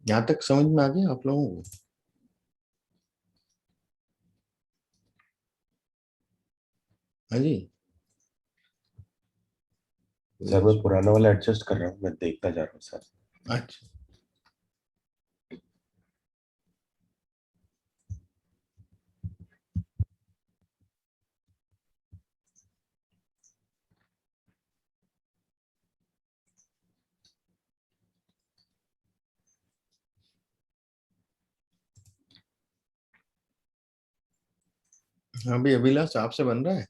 यहाँ तक समझ में आ गया आप लोगों को? हाँ जी। सर मैं पुराना वाला एडजस्ट कर रहा हूँ, मैं देखता जा रहा हूँ सर। अच्छा। हाँ भाई, अभिलाष आपसे बन रहा है?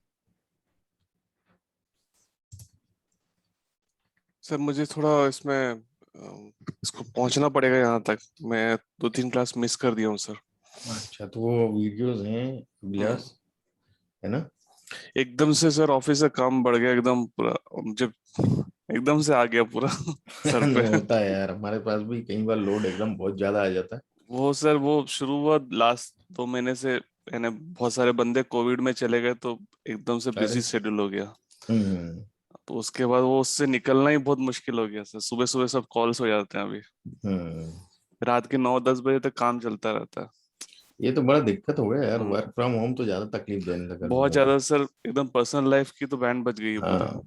सर मुझे थोड़ा इसमें इसको पहुंचना पड़ेगा यहाँ तक। मैं 2-3 क्लास मिस कर दिया हूँ सर। अच्छा, तो वो वीडियोस हैं हम्म। अभिलाष, है ना? एकदम से सर ऑफिस का काम बढ़ गया एकदम पूरा। जब एकदम से आ गया पूरा सर पे। नहीं, होता है यार, हमारे पास भी कई बार लोड एकदम बहुत ज्यादा आ जाता है। वो सर वो शुरू हुआ लास्ट 2 महीने से, यानी बहुत सारे बंदे कोविड में चले गए तो एकदम से अरे। बिजी शेड्यूल हो गया। हम्म। तो उसके बाद वो उससे निकलना ही बहुत मुश्किल हो गया सर। सुबह सुबह सब कॉल्स हो जाते हैं अभी। हम्म। रात के 9-10 बजे तक काम चलता रहता है। ये तो बड़ा दिक्कत हो गया यार, हम्म। वर्क फ्रॉम होम तो ज्यादा तकलीफ देने लगा बहुत लोगों को। ज्यादा सर, एकदम पर्सनल लाइफ की तो बैंड बज गई है पूरी। हाँ,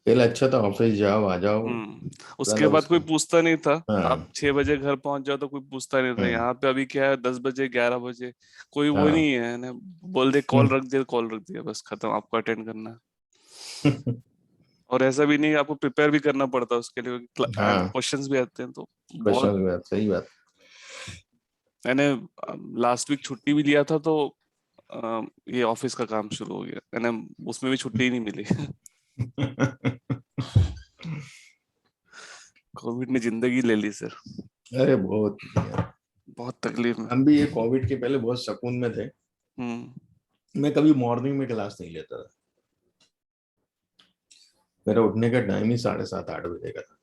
पहले अच्छा था, ऑफिस जाओ आ जाओ, उसके मतलब बाद कोई उसका। पूछता नहीं था। आप हाँ। 6 बजे घर पहुंच जाओ तो कोई पूछता नहीं था। हम्म। यहाँ पे अभी क्या है, 10 बजे 11 बजे कोई वो हाँ। नहीं है ना। बोल दे कॉल हम्म। रख दिया, कॉल रख दिया, बस खत्म, आपको अटेंड करना है। और ऐसा भी नहीं है, आपको प्रिपेयर भी करना पड़ता है उसके लिए, हाँ, क्वेश्चंस भी आते हैं तो बहुत। क्वेश्चन की बात, सही बात। मैंने लास्ट वीक छुट्टी भी लिया था तो ये ऑफिस का काम शुरू हो गया। मैंने उसमें भी छुट्टी ही नहीं मिली। कोविड ने जिंदगी ले ली सर। अरे बहुत यार। बहुत तकलीफ में। हम भी ये कोविड के पहले बहुत सुकून में थे। हम्म। मैं कभी मॉर्निंग में क्लास नहीं लेता था। मेरा उठने का टाइम ही 7:30 8 बजे का था।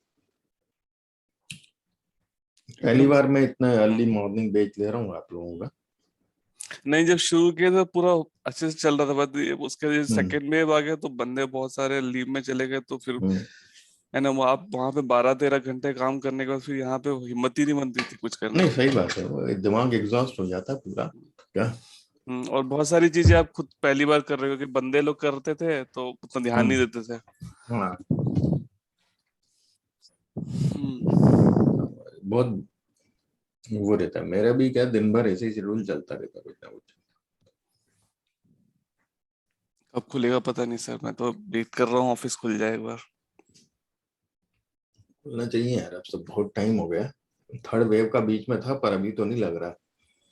पहली एकदम। बार मैं इतना अर्ली हम्म। मॉर्निंग बैच ले रहा हूँ आप लोगों का। नहीं, जब शुरू किया था पूरा अच्छे से चल रहा था, बट उसके हम्म। सेकंड वेव आ गया तो बंदे बहुत सारे लीव में चले गए तो फिर हम्म। है ना, वो आप वहां पे 12-13 घंटे काम करने के बाद फिर यहाँ पे हिम्मत ही नहीं बनती थी कुछ करने नहीं, की। सही बात है, वो दिमाग एग्जॉस्ट हो जाता है पूरा। क्या? और बहुत सारी चीजें आप खुद पहली बार कर रहे हो कि बंदे लोग करते थे तो उतना ध्यान नहीं हम्म। देते थे। हाँ। हम्म। बहुत वो रहता है, मेरा भी क्या दिन भर ऐसे ही शेड्यूल चलता रहता है, कुछ ना कुछ। कब खुलेगा पता नहीं सर, मैं तो वेट कर रहा हूँ ऑफिस खुल जाए एक बार। खुलना चाहिए यार, अब सब बहुत टाइम हो गया। थर्ड वेव का बीच में था, पर अभी तो नहीं लग रहा।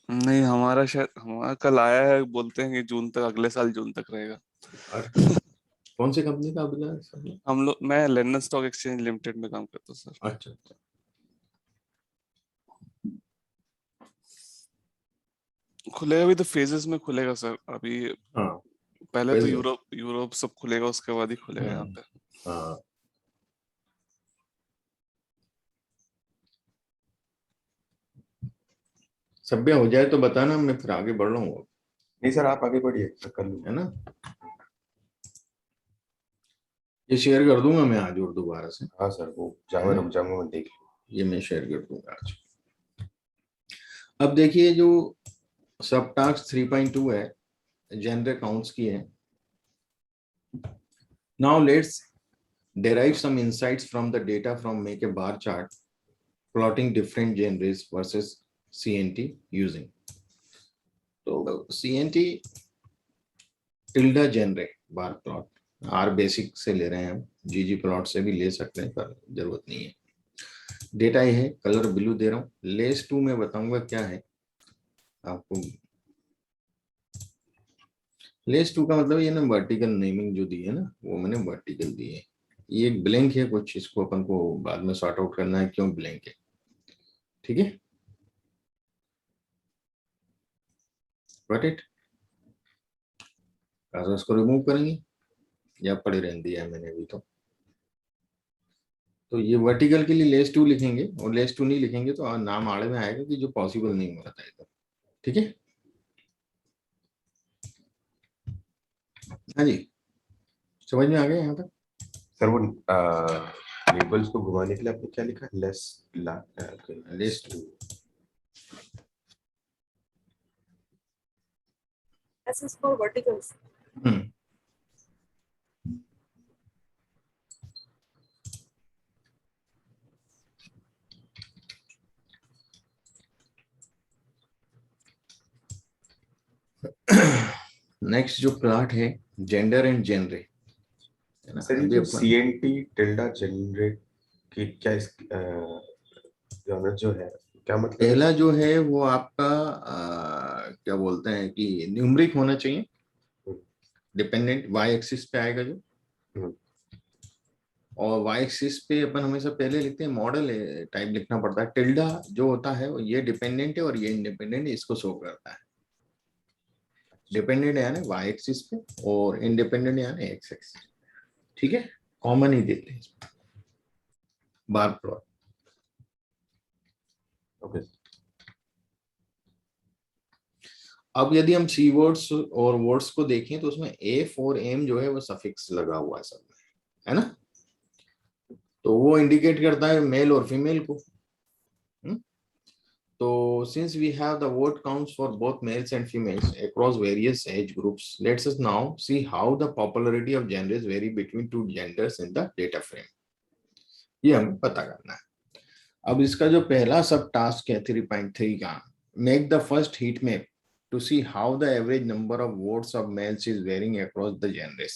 नहीं, हमारा शायद, हमारा कल आया है, बोलते हैं कि जून तक, अगले साल जून तक रहेगा। और कौन सी कंपनी का अभिलाष? हम लोग, मैं लंदन स्टॉक एक्सचेंज लिमिटेड में काम करता हूँ सर। अच्छा अच्छा। खुलेगा भी तो फेजेस में खुलेगा सर अभी। हाँ। पहले तो वैसे। यूरोप यूरोप सब खुलेगा, उसके बाद ही खुलेगा यहाँ हम्म। पे। हाँ। सब भी हो जाए तो बताना, मैं फिर आगे बढ़ रहा हूँ। नहीं सर, आप आगे बढ़िए, मैं कर लूंगा। है ना? ये शेयर कर दूंगा मैं आज और दोबारा से। हाँ सर, वो है जावा ना? रुक जाऊंगा, मैं देख लूँ। ये मैं शेयर कर दूंगा आज। अब देखिए, जो सब टास्क 3.2 है, जेनर काउंट्स की है। Now let's derive some insights from the data from make a bar chart plotting different genres versus CNT using. तो CNT टिल्डा जेनरे बार प्लॉट, आर बेसिक से ले रहे हैं हम, जीजी प्लॉट से भी ले सकते हैं पर जरूरत नहीं है। डेटा ये है, कलर ब्लू दे रहा हूँ। लेस टू में बताऊंगा क्या है आपको। लेस टू का मतलब ये ना, वर्टिकल नेमिंग जो दी है ना, वो मैंने वर्टिकल दी है। ये एक ब्लैंक है कुछ, इसको अपन को बाद में सॉर्ट आउट करना है क्यों ब्लैंक है। ठीक है, गॉट इट? इसको रिमूव करेंगे या पड़े रहने दिया है मैंने अभी तो ये वर्टिकल के लिए लेस टू लिखेंगे, और लेस टू नहीं लिखेंगे तो नाम आड़े में आएगा कि जो पॉसिबल नहीं हो रहा था इधर। ठीक है? हाँ जी, समझ में आ गया यहाँ तक? सर वो लेबल्स को घुमाने के लिए आपने क्या लिखा, लेस ला? Less two. S is for verticals. Hmm next जो प्लॉट है जेंडर एंड जेनरे है ना, सर ये अभी जो अपन CNT टिल्डा जनरेट की क्या इस जॉनर जो है क्या मतलब है? पहला जो है वो आपका क्या बोलते हैं कि न्यूमरिक होना चाहिए, डिपेंडेंट वाई एक्सिस पे आएगा जो, हम्म, और वाई एक्सिस पे अपन हमेशा पहले लिखते हैं मॉडल टाइप लिखना पड़ता है। टिल्डा जो होता है वो ये डिपेंडेंट है और ये इंडिपेंडेंट है, इसको शो करता है। डिपेंडेंट है यानी वाई एक्सिस पे और इंडिपेंडेंट यानी एक्स एक्सिस। ठीक है, कॉमन ही देते हैं इसमें बार प्लॉट। ओके अब यदि हम सी वर्ड्स और वर्ड्स को देखें तो उसमें ए फॉर एम जो है वो सफिक्स लगा हुआ है सब में, है ना, तो वो इंडिकेट करता है मेल और फीमेल को। हम्म? तो since we have the word counts for both males and females across various age groups, let's us now see how the popularity of genders vary between two genders in the data frame. ये हमें पता करना है। अब इसका जो पहला सब टास्क है 3.3 का, make the first heat map to see how the average number of votes of males is varying across the genders,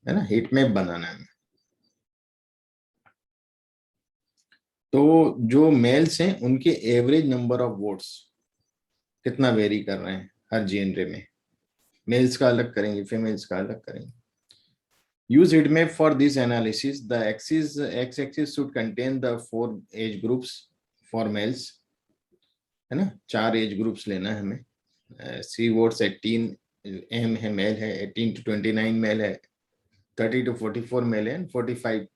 है ना, हीट मैप बनाना है। तो जो मेल्स हैं उनके एवरेज नंबर ऑफ वोट्स कितना वेरी कर रहे हैं हर जेनरे में, मेल्स का अलग करेंगे, फीमेल्स का अलग करेंगे। use heat map for this analysis. The x axis should contain the 4 age groups for males, है ना, 4 एज ग्रुप्स लेना है हमें। सी वोट्स 18 एम है, मेल है, 18 to 29 मेल है, 30 to 44 मेल है, 45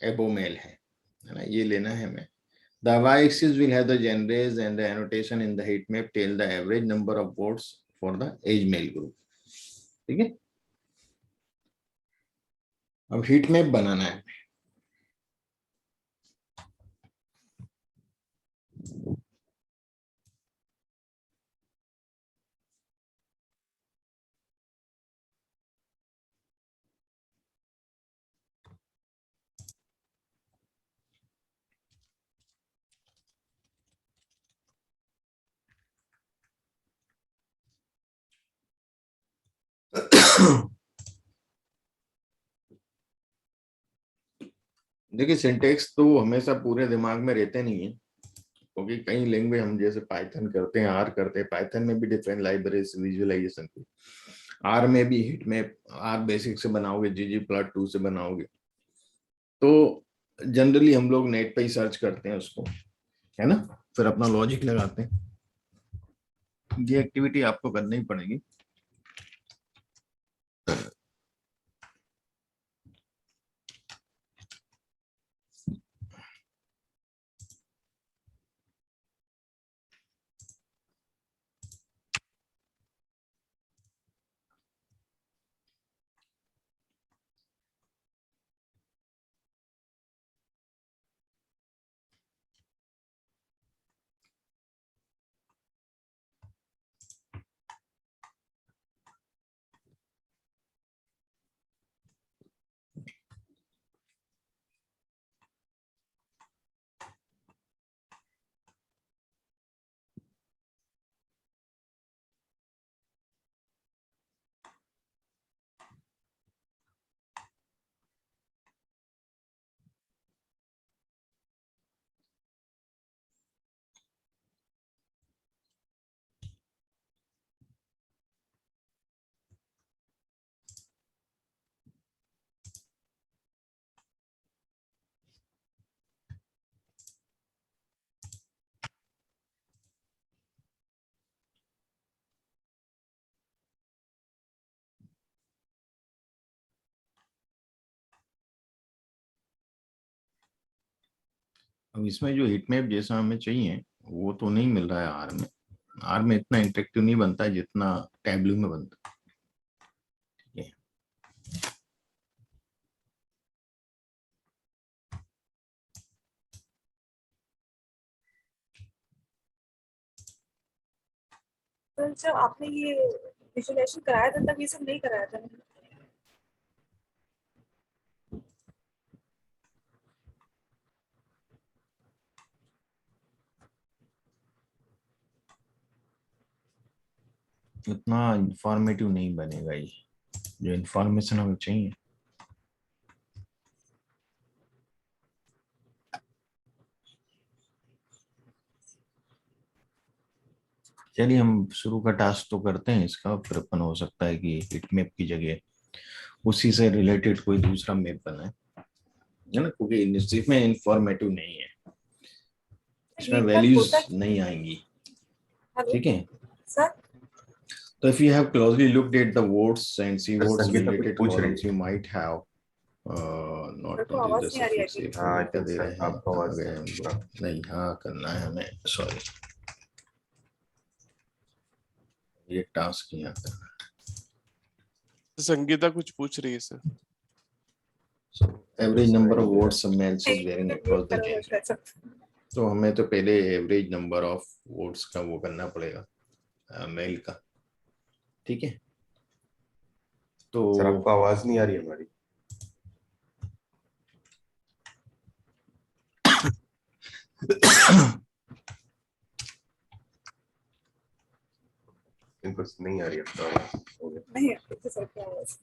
एबो मेल है ना, ये लेना है हमें। The y-axis will have the genders and the annotation in the heat map tell the average number of votes for the age male group. ठीक है, अब हीट मैप बनाना है। देखिए सिंटेक्स तो हमेशा पूरे दिमाग में रहते नहीं है, क्योंकि कई लैंग्वेज हम जैसे पाइथन करते हैं, आर करते हैं, पाइथन में भी डिफरेंट लाइब्रेरीज विजुअलाइजेशन की, आर में भी हिट मैप, आर बेसिक से बनाओगे, ggplot2 से बनाओगे, तो जनरली हम लोग नेट पे ही सर्च करते हैं उसको, है ना, फिर अपना लॉजिक लगाते हैं। ये एक्टिविटी आपको करनी ही पड़ेगी। अब इसमें जो हिट मैप जैसा हमें चाहिए वो तो नहीं मिल रहा है आर में। आर में इतना इंटरेक्टिव नहीं बनता है जितना टैबलू में बनता है। तो जब आपने ये विजुअलाइजेशन कराया था तब ये सब नहीं कराया था ना? उतना इंफॉर्मेटिव नहीं बनेगा ये, जो इंफॉर्मेशन हमें चाहिए। चलिए हम शुरू का टास्क तो करते हैं इसका, फिर अपन हो सकता है कि हिट मैप की जगह उसी से रिलेटेड कोई दूसरा मैप बनाए, है ना, क्योंकि इसमें इंफॉर्मेटिव नहीं है, इसमें Heat map वैल्यूज होता है- नहीं आएंगी। हेलो ठीक है, सर, तो if you have closely looked at the words and see sir, words Sangeeta कुछ related पूछ रही columns है। you might have मेरे not को आवाज noticed नहीं आ रही है the हाँ, I क्या think दे सर, रहे हैं, आपको कहाँ आवाज गए हम हाँ। लोग, नहीं हाँ करना है हमें, सॉरी ये टास्क यहाँ करना है। संगीता कुछ पूछ रही है sir. So average number of words a male is varying across the करो gender। शायद। तो हमें तो पहले एवरेज नंबर ऑफ वर्ड्स का वो करना पड़ेगा मेल का, ठीक है। तो सर, आपको आवाज नहीं आ रही हमारी। इनको नहीं आ रही है आपको आवाज। हो गया। नहीं आती थी सर की आवाज।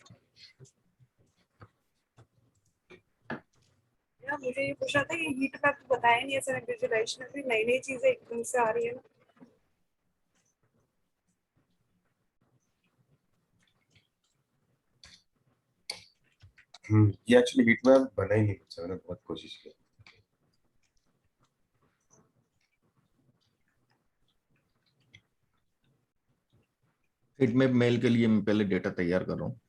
यार मुझे ये पूछना था, ये हीट मैप तो बताया नहीं है सर, विजुअलाइजेशन में नई नई चीजें एकदम से आ रही है ना। ये एक्चुअली हिट मैप बना ही नहीं कुछ, मैंने बहुत कोशिश की। हिट मैप मेल के लिए मैं पहले डेटा तैयार कर रहा हूँ।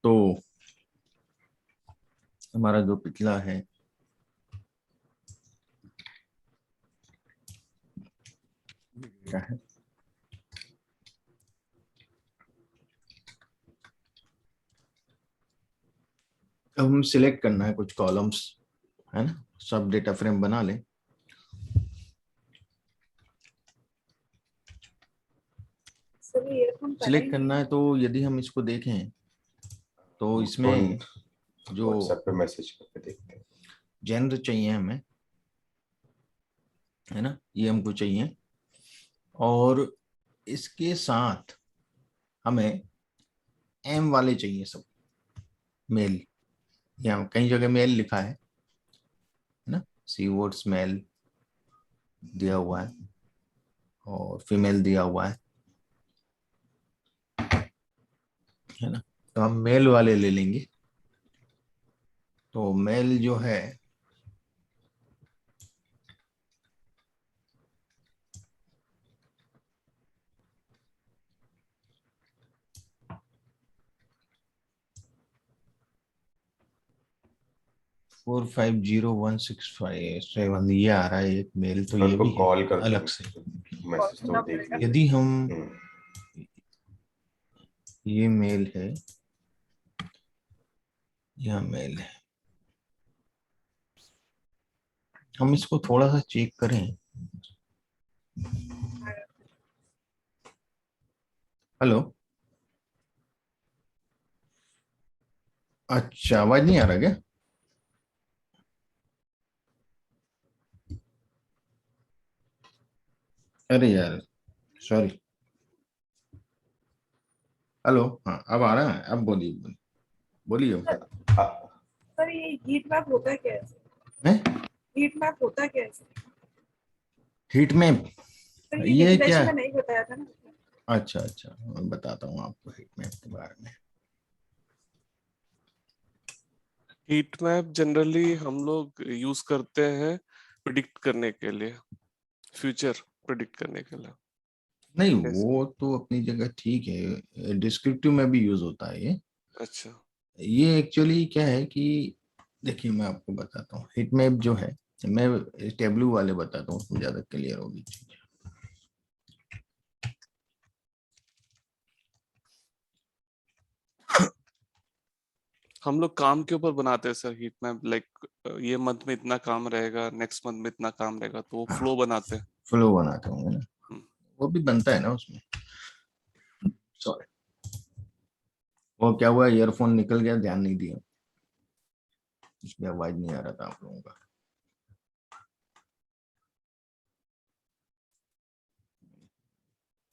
तो हमारा जो पिछला है डेटा है, अब हम सिलेक्ट करना है कुछ कॉलम्स, है ना, सब डेटा फ्रेम बना लें। सर ये ईयरफोन पहले सिलेक्ट ही करना है, तो यदि हम इसको देखें तो इसमें जो व्हाट्सएप पे मैसेज करके देखते हैं। जेंडर चाहिए हमें, है ना, ये हमको चाहिए, और इसके साथ हमें एम वाले चाहिए सब, मेल, यहाँ कई जगह मेल लिखा है ना, सी वर्ड्स मेल दिया हुआ है और फीमेल दिया हुआ है ना, तो हम मेल वाले ले लेंगे। तो मेल जो है फोर 50165 ये आ रहा है एक मेल, तो ये उनको भी है कॉल करते अलग हैं, से। मैसेज तो देख लीजिए। यदि हम हम्म, ये मेल है, यह मेल है, हम इसको थोड़ा सा चेक करें। हेलो, अच्छा आवाज नहीं आ रहा क्या? अरे यार सॉरी, हेलो, हाँ अब आ रहा है, अब बोलिए बोलिए बोलिए। सर ये हीट मैप होता है क्या ऐसे? हैं? हीट मैप होता है क्या ऐसे? हीट मैप, सर ये ये क्या? विजुअलाइजेशन में नहीं बताया था ना। अच्छा अच्छा, मैं बताता हूँ आपको हीट मैप के बारे में। हीट मैप जनरली हम लोग यूज करते हैं प्रिडिक्ट करने के लिए, फ्यूचर प्रिडिक्ट करने के लिए। नहीं Yes. वो तो अपनी जगह ठीक है, डिस्क्रिप्टिव में भी यूज होता है ये। अच्छा, ये एक्चुअली क्या है कि देखिए मैं आपको बताता हूँ, हिट मैप जो है, मैं टेबलू वाले बताता हूँ, उसमें ज्यादा क्लियर होगी चीज। हम लोग काम के ऊपर बनाते हैं सर हीट मैप, लाइक ये मंथ में इतना काम रहेगा, नेक्स्ट मंथ में इतना काम रहेगा, तो वो हाँ, फ्लो बनाते हैं। फ्लो बनाते होंगे ना, हम्म, वो भी बनता है ना उसमें। सॉरी, वो क्या हुआ, ईयरफोन निकल गया, ध्यान नहीं दिया, इसलिए आवाज नहीं आ रहा था आप लोगों का।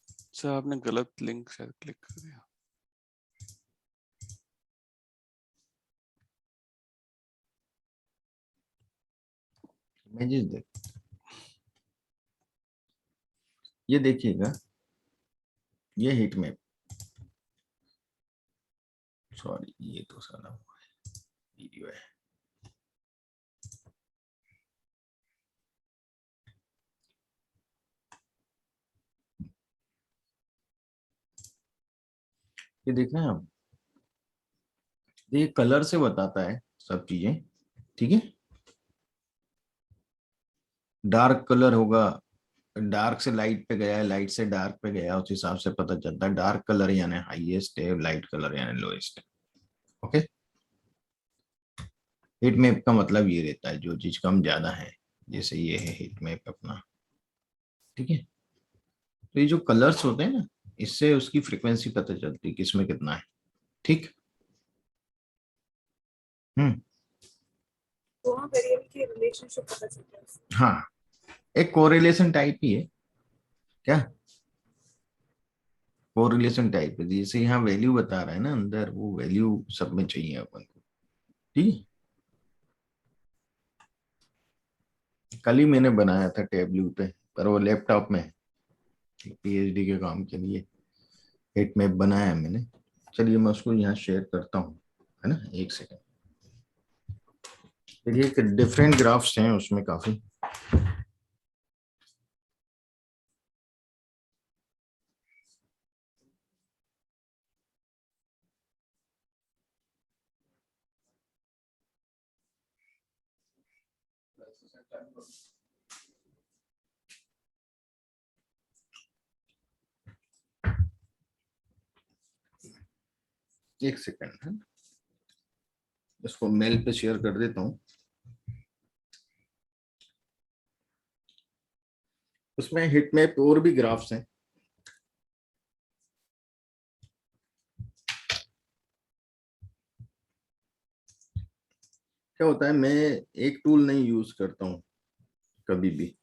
अच्छा, आपने गलत लिंक शायद क्लिक कर दिया। इमेजेस देख, ये देखिएगा, ये हीट मैप, सॉरी ये तो साला वीडियो है। ये देख रहे हैं आप, ये कलर से बताता है सब चीजें, ठीक है। डार्क कलर होगा, डार्क से लाइट पे गया है, लाइट से डार्क पे गया, उस हिसाब से पता चलता है। डार्क कलर यानी हाईएस्ट है, लाइट कलर यानी लोएस्ट है। ओके, हीट मैप का मतलब ये रहता है जो चीज कम ज्यादा है, जैसे ये है हीट मैप अपना, ठीक है। तो ये जो कलर्स होते हैं ना, इससे उसकी फ्रीक्वेंसी पता चलती है किसमें कितना है, ठीक। हम्म, दोनों वेरिएबल की रिलेशनशिप पता चलता है उससे। हाँ, एक कोरिलेशन टाइप ही है क्या, कोरिलेशन टाइप है। जैसे यहाँ वैल्यू बता रहा है ना अंदर, वो वैल्यू सब में चाहिए अपन को, ठीक है। कल ही मैंने बनाया था टेबल्यू पे, पर वो लैपटॉप में है, पीएचडी के काम के लिए हीट मैप बनाया है मैंने। चलिए मैं उसको यहाँ शेयर करता हूँ, है ना, एक सेकंड। देखिए डिफरेंट ग्राफ्स हैं उसमें काफी। एक सेकंड है, इसको मेल पे शेयर कर देता हूँ। उसमें हिट मैप और भी ग्राफ्स हैं। क्या होता है, मैं एक टूल नहीं यूज करता हूँ कभी भी,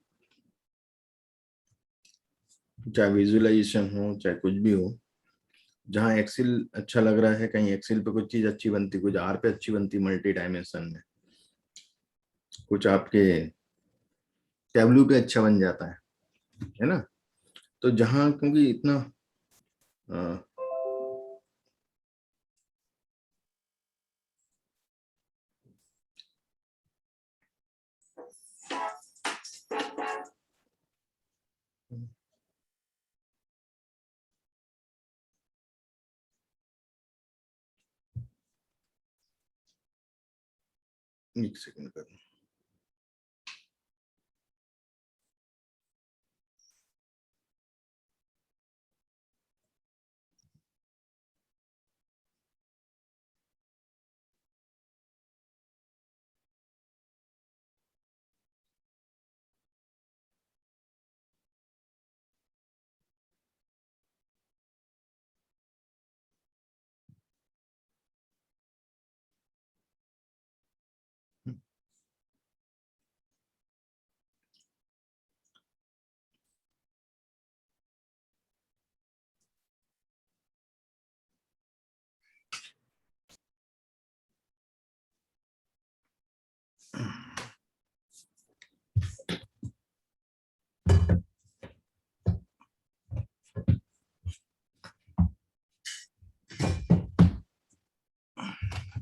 चाहे विजुअलाइजेशन हो चाहे कुछ भी हो। जहाँ एक्सेल अच्छा लग रहा है, कहीं एक्सेल पे कुछ चीज अच्छी बनती, कुछ आर पे अच्छी बनती मल्टी डायमेंशन में, कुछ आपके टैब्लू पे अच्छा बन जाता है ना। तो जहाँ क्योंकि इतना अ, एक सेकंड कर,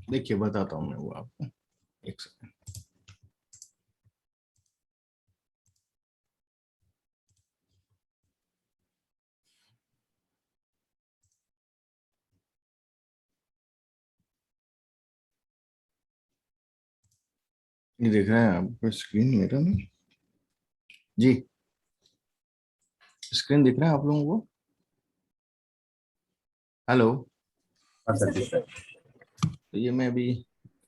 देखिए बताता हूँ मैं वो आपको, एक सेकंड। ये देख रहे हैं आपको स्क्रीन मेरा में, जी स्क्रीन दिख रहा है आप लोगों को, हेलो। हाँ ऐसा सर ठीक है। दिख तो ये मैं अभी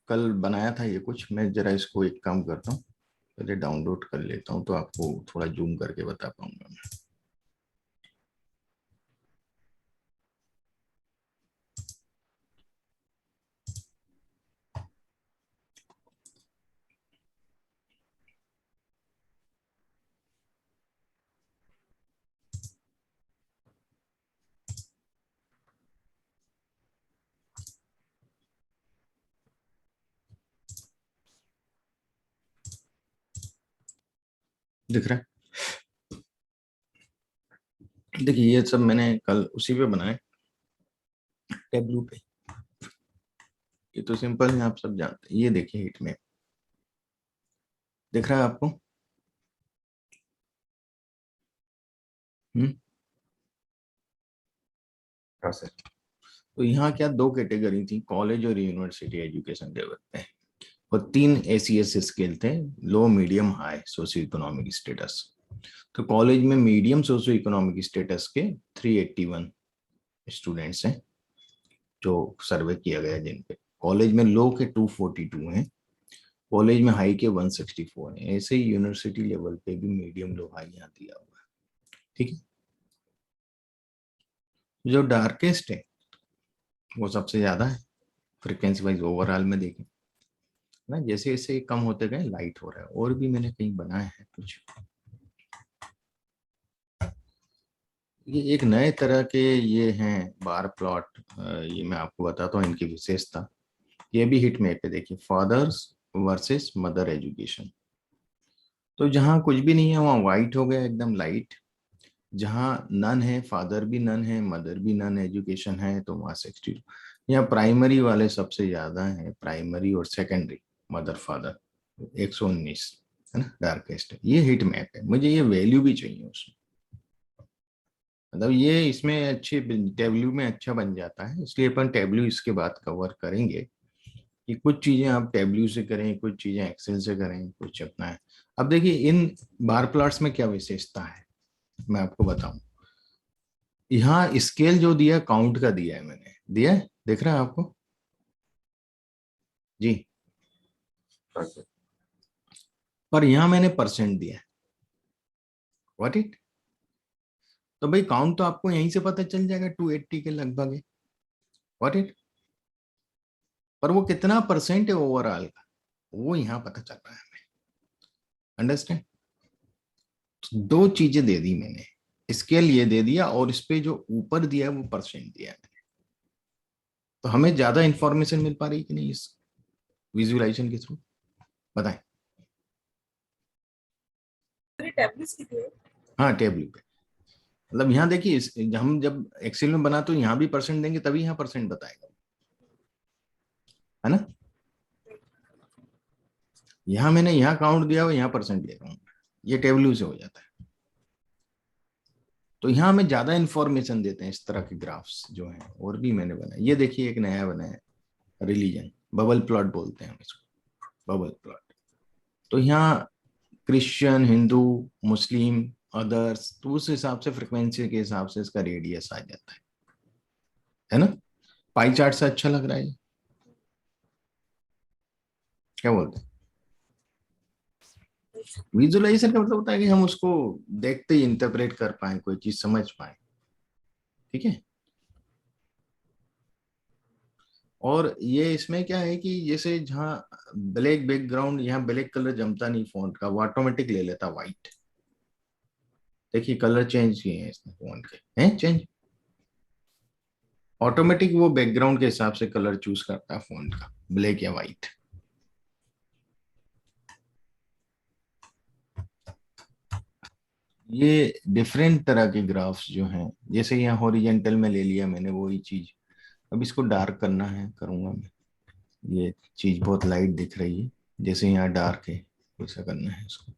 कल बनाया था ये कुछ, मैं जरा इसको एक काम करता हूँ, पहले डाउनलोड कर लेता हूँ तो आपको थोड़ा जूम करके बता पाऊंगा मैं। दिख रहा है? देखिए ये सब मैंने कल उसी पे बनाए, टेबलू पे। ये तो सिंपल है, आप सब जानते हैं। ये देखिए हीट में दिख रहा है आपको? हाँ सर। तो यहाँ क्या दो कैटेगरी थी, कॉलेज और यूनिवर्सिटी एजुकेशन लेवल पे, और 3 ACS स्केल थे, low medium high socio economic status. तो कॉलेज में मीडियम सोशियो इकोनॉमिक स्टेटस के 381 स्टूडेंट्स हैं जो सर्वे किया गया, जिन पे कॉलेज में लो के 242 हैं, कॉलेज में हाई के 164 हैं। ऐसे ही यूनिवर्सिटी लेवल पे भी मीडियम लो हाई यहाँ दिया हुआ है। ठीक है, जो डार्केस्ट है वो सबसे ज्यादा है फ्रीक्वेंसी वाइज ओवरऑल में देखें ना, जैसे जैसे कम होते गए लाइट हो रहा है। और भी मैंने कहीं बनाए हैं कुछ, ये एक नए तरह के ये हैं बार प्लॉट। ये मैं आपको बताता हूँ इनकी विशेषता। ये भी हिट मैप पे देखिए, फादर्स वर्सेस मदर एजुकेशन। तो जहाँ कुछ भी नहीं है वहाँ व्हाइट हो गया एकदम लाइट, जहाँ नन है, फादर भी नन है, मदर भी नन, एजुकेशन है, तो वहाँ 62। यहाँ प्राइमरी वाले सबसे ज्यादा हैं, प्राइमरी और सेकेंडरी, मदर फादर 119 है ना, डार्केस्ट है। ये हिट मैप है, मुझे ये वैल्यू भी चाहिए उसमें, मतलब ये इसमें अच्छे टेबल्यू में अच्छा बन जाता है, इसलिए अपन टेबल्यू इसके बाद कवर करेंगे कि कुछ चीजें आप टेबल्यू से करें, कुछ चीजें एक्सेल से करें, कुछ अपना है। अब देखिए इन बार प्लॉट्स में क्या विशेषता है मैं आपको बताऊं। यहाँ स्केल जो दिया काउंट का दिया है, मैंने दिया है, देख रहा है आपको जी? हाँ सर। पर यहाँ मैंने परसेंट दिया है, व्हाट इट। तो भाई काउंट तो आपको यहीं से पता चल जाएगा, 280 के लगभग है, व्हाट इट। पर वो कितना परसेंट है ओवरऑल का, वो यहाँ पता चल रहा है हमें, अंडरस्टैंड। दो चीजें दे दी मैंने, स्केल ये दे दिया और इस पे जो ऊपर दिया है वो परसेंट दिया है मैंने। तो हमें ज्यादा इंफॉर्मेशन मिल पा रही कि नहीं इस विजुअलाइजेशन के थ्रू, बताएं। मेरी टैबलेट्स की थी। हाँ टेबल पे, मतलब यहाँ देखिए हम जब एक्सेल में बना तो यहाँ भी परसेंट देंगे तभी यहाँ परसेंट बताएगा, है ना। यहाँ मैंने यहाँ काउंट दिया हुआ, यहाँ परसेंट दे रहा हूँ, ये टेबल से हो जाता है। तो यहाँ हमें ज्यादा इंफॉर्मेशन देते हैं इस तरह के ग्राफ्स जो हैं। और भी मैंने बनाया, ये देखिए एक नया बनाया, रिलीजन बबल प्लॉट बोलते हैं हम इसको, बबल प्लॉट। तो यहाँ क्रिश्चियन, हिंदू, मुस्लिम, अदर्स, तो उस हिसाब से फ्रिक्वेंसी के हिसाब से इसका रेडियस आ जाता है ना। पाई चार्ट से अच्छा लग रहा है ये? क्या बोलते हैं? विजुअलाइजेशन का मतलब होता है कि हम उसको देखते ही इंटरप्रेट कर पाए, कोई चीज समझ पाए, ठीक है। और ये इसमें क्या है कि जैसे जहाँ ब्लैक बैकग्राउंड, यहाँ ब्लैक कलर जमता नहीं फॉन्ट का, वो ऑटोमेटिक ले लेता व्हाइट। देखिए कलर चेंज किए हैं इसने फॉन्ट के, हैं चेंज, ऑटोमेटिक वो बैकग्राउंड के हिसाब से कलर चूज करता है फॉन्ट का, ब्लैक या व्हाइट। ये डिफरेंट तरह के ग्राफ्स जो हैं, जैसे यहाँ हॉरिजेंटल में ले लिया मैंने वही चीज, अब इसको डार्क करना है, करूंगा मैं। ये चीज बहुत लाइट दिख रही है, जैसे यहाँ डार्क है वैसा करना है इसको,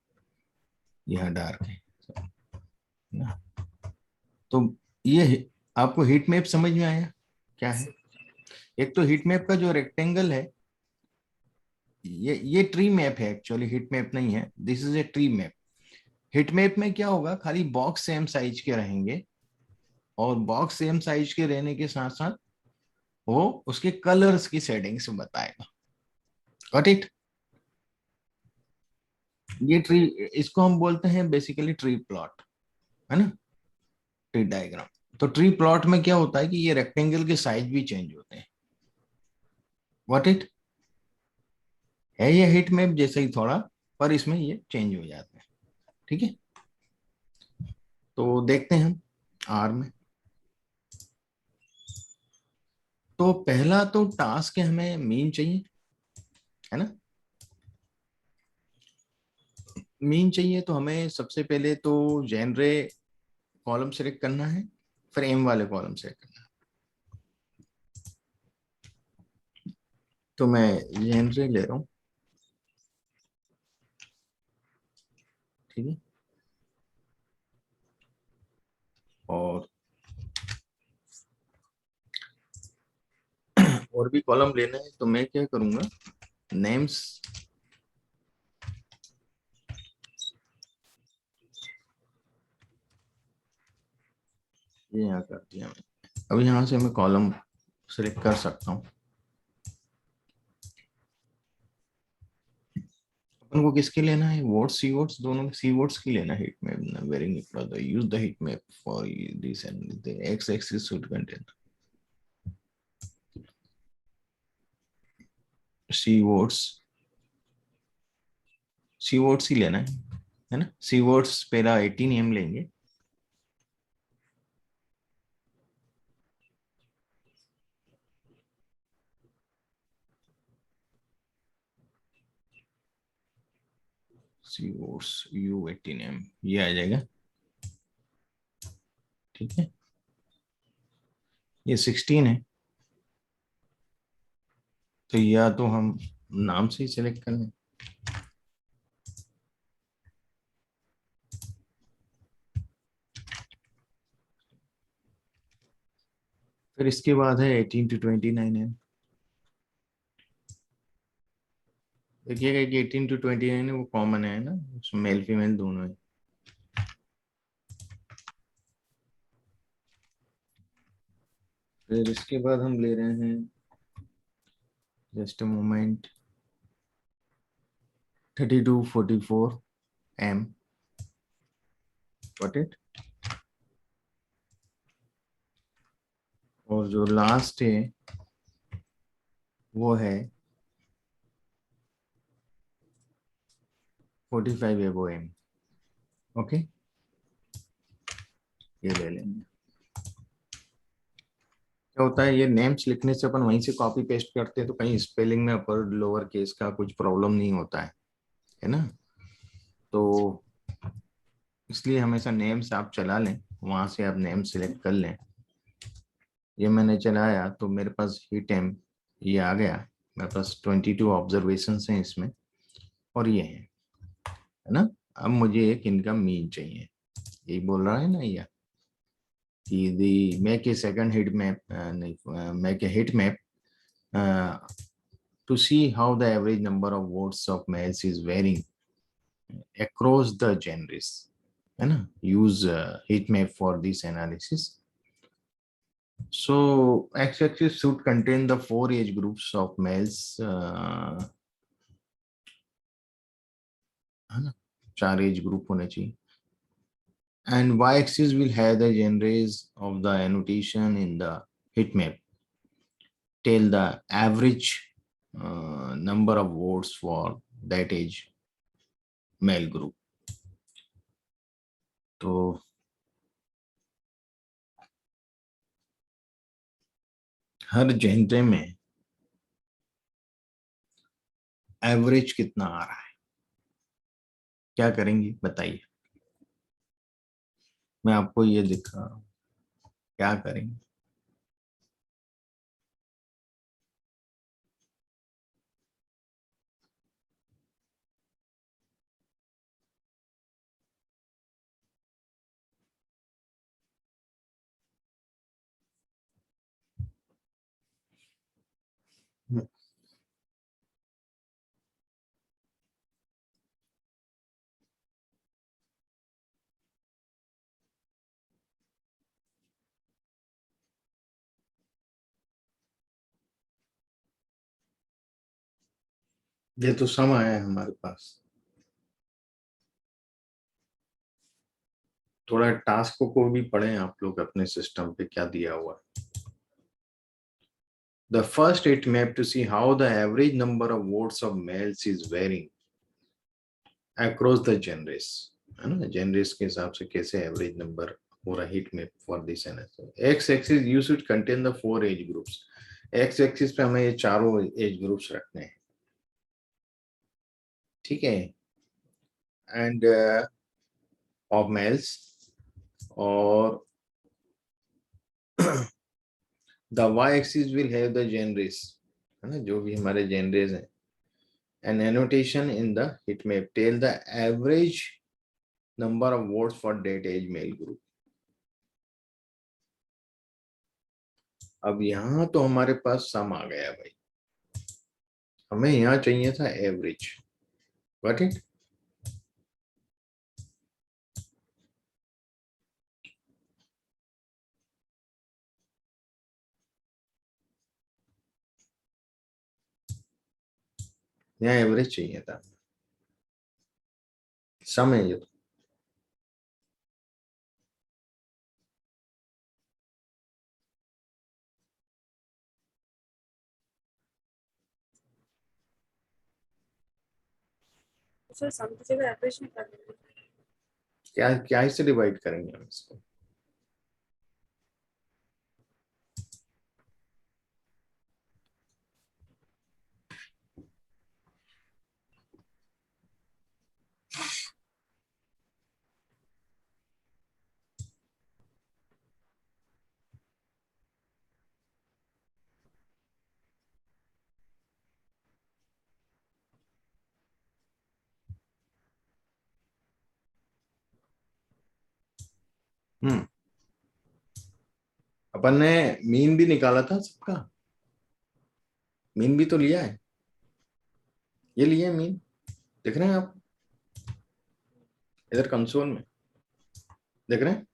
यहाँ डार्क है ना। तो ये आपको हीट मैप समझ में आया क्या है? एक तो हीट मैप का जो रेक्टेंगल है, ये ट्री मैप है एक्चुअली, हीट मैप नहीं है, this is a tree map. Hit map में क्या होगा, खाली बॉक्स सेम साइज के रहेंगे, और बॉक्स सेम साइज के रहने के साथ साथ वो उसके कलर्स की सेटिंग्स बताएगा, गॉट इट। ये ट्री, इसको हम बोलते हैं बेसिकली ट्री प्लॉट, है ना, ट्री डायग्राम। तो ट्री प्लॉट में क्या होता है कि ये रेक्टेंगल के साइज भी चेंज होते हैं, व्हाट इट है। ये हिट मैप जैसे ही थोड़ा, पर इसमें ये चेंज हो जाते हैं, ठीक है। तो देखते हैं हम आर में। तो पहला तो टास्क है, हमें मीन चाहिए, है ना। मीन चाहिए तो हमें सबसे पहले तो जेनरे कॉलम सेलेक्ट करना है, फिर एम वाले कॉलम सेलेक्ट करना है। तो मैं जेनरे ले रहा हूँ, ठीक है। और भी कॉलम लेना है तो मैं क्या करूंगा, नेम्स ये यहाँ कर दिया मैं। अब यहाँ से मैं कॉलम सेलेक्ट कर सकता हूँ। अपन को किसके लेना है, वोट्स सी वोट्स दोनों, सी वोट्स की लेना है। हिट मैप वेरिंग use the heat map for this and the x axis should contain c votes, c votes ही लेना है ना। सी वोट्स पहला 18 एम लेंगे, सी वोट्स यू 18 एम ये आ जाएगा, ठीक है। ये 16 है, तो या तो हम नाम से ही सिलेक्ट कर लें। फिर इसके बाद है 18 to 29 है। देखिएगा कि 18 to 29 है वो कॉमन है ना, उसमें मेल फीमेल दोनों है। फिर इसके बाद हम ले रहे हैं, just a moment, 3244 M, got it. और जो लास्ट है वो है 45 एबो एम, ओके। ये ले लेंगे। क्या होता है, ये नेम्स लिखने से अपन वहीं से कॉपी पेस्ट करते हैं तो कहीं स्पेलिंग में अपर लोअर केस का कुछ प्रॉब्लम नहीं होता है ना। तो इसलिए हमेशा नेम्स आप चला लें, वहां से आप नेम सिलेक्ट कर लें। ये मैंने चलाया तो मेरे पास हिट एम ये आ गया, मेरे पास 22 ऑब्जर्वेशन हैं इसमें, और ये है ना। अब मुझे एक इनका मीन चाहिए, यही बोल रहा है ना ये कि the make a second heat map, नहीं make a heat map to see how the average number of votes of males is varying across the genres, है ना। use heat map for this analysis. So x-axis should contain the 4 age groups of males, है ना, 4 age group होने चाहिए, and y-axis will have the genres of the annotation in the heat map tell the average number of votes for that age male group. तो हर जेनरे में average कितना आ रहा है, क्या करेंगे बताइए। मैं आपको ये दिखा रहा हूँ, क्या करेंगे। ये तो सम आया है हमारे पास, थोड़ा टास्क को भी पढ़ें आप लोग अपने सिस्टम पे क्या दिया हुआ है। The first it map to see how the average number of votes of males is varying across the genres, है ना। genres के हिसाब से कैसे एवरेज नंबर हो रहा hit map for this analysis. X axis you should contain the 4 age groups, x axis पे हमें ये चारों एज ग्रुप्स रखने हैं, ठीक है। and of males, or the y-axis will have the genres, है ना, जो भी हमारे genres हैं, an annotation in the heat map tell the average number of votes for that age male group. अब यहाँ तो हमारे पास सम आ गया भाई, हमें यहाँ चाहिए था एवरेज. Got it? यहाँ एवरेज चाहिए था, सम है ये तो. सर सम की जगह एवरेज नहीं कर देंगे. क्या क्या इससे डिवाइड करेंगे हम इसको? अपन ने मीन भी निकाला था सबका, मीन भी तो लिया है, ये लिया है मीन, देख रहे हैं आप इधर कंसोल में, देख रहे हैं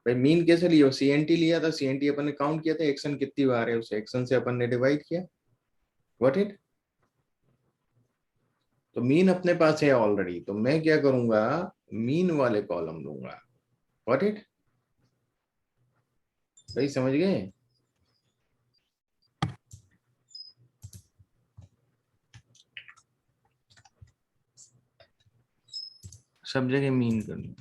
भाई. मीन कैसे लिया? सीएनटी लिया था, सीएनटी अपन ने काउंट किया था, एक्शन कितनी बार है, उस एक्शन से अपन ने डिवाइड किया. What it? तो मीन अपने पास है ऑलरेडी, तो मैं क्या करूंगा, मीन वाले कॉलम लूंगा. व्हाट इट भाई, समझ गए? सब जगह मीन करना.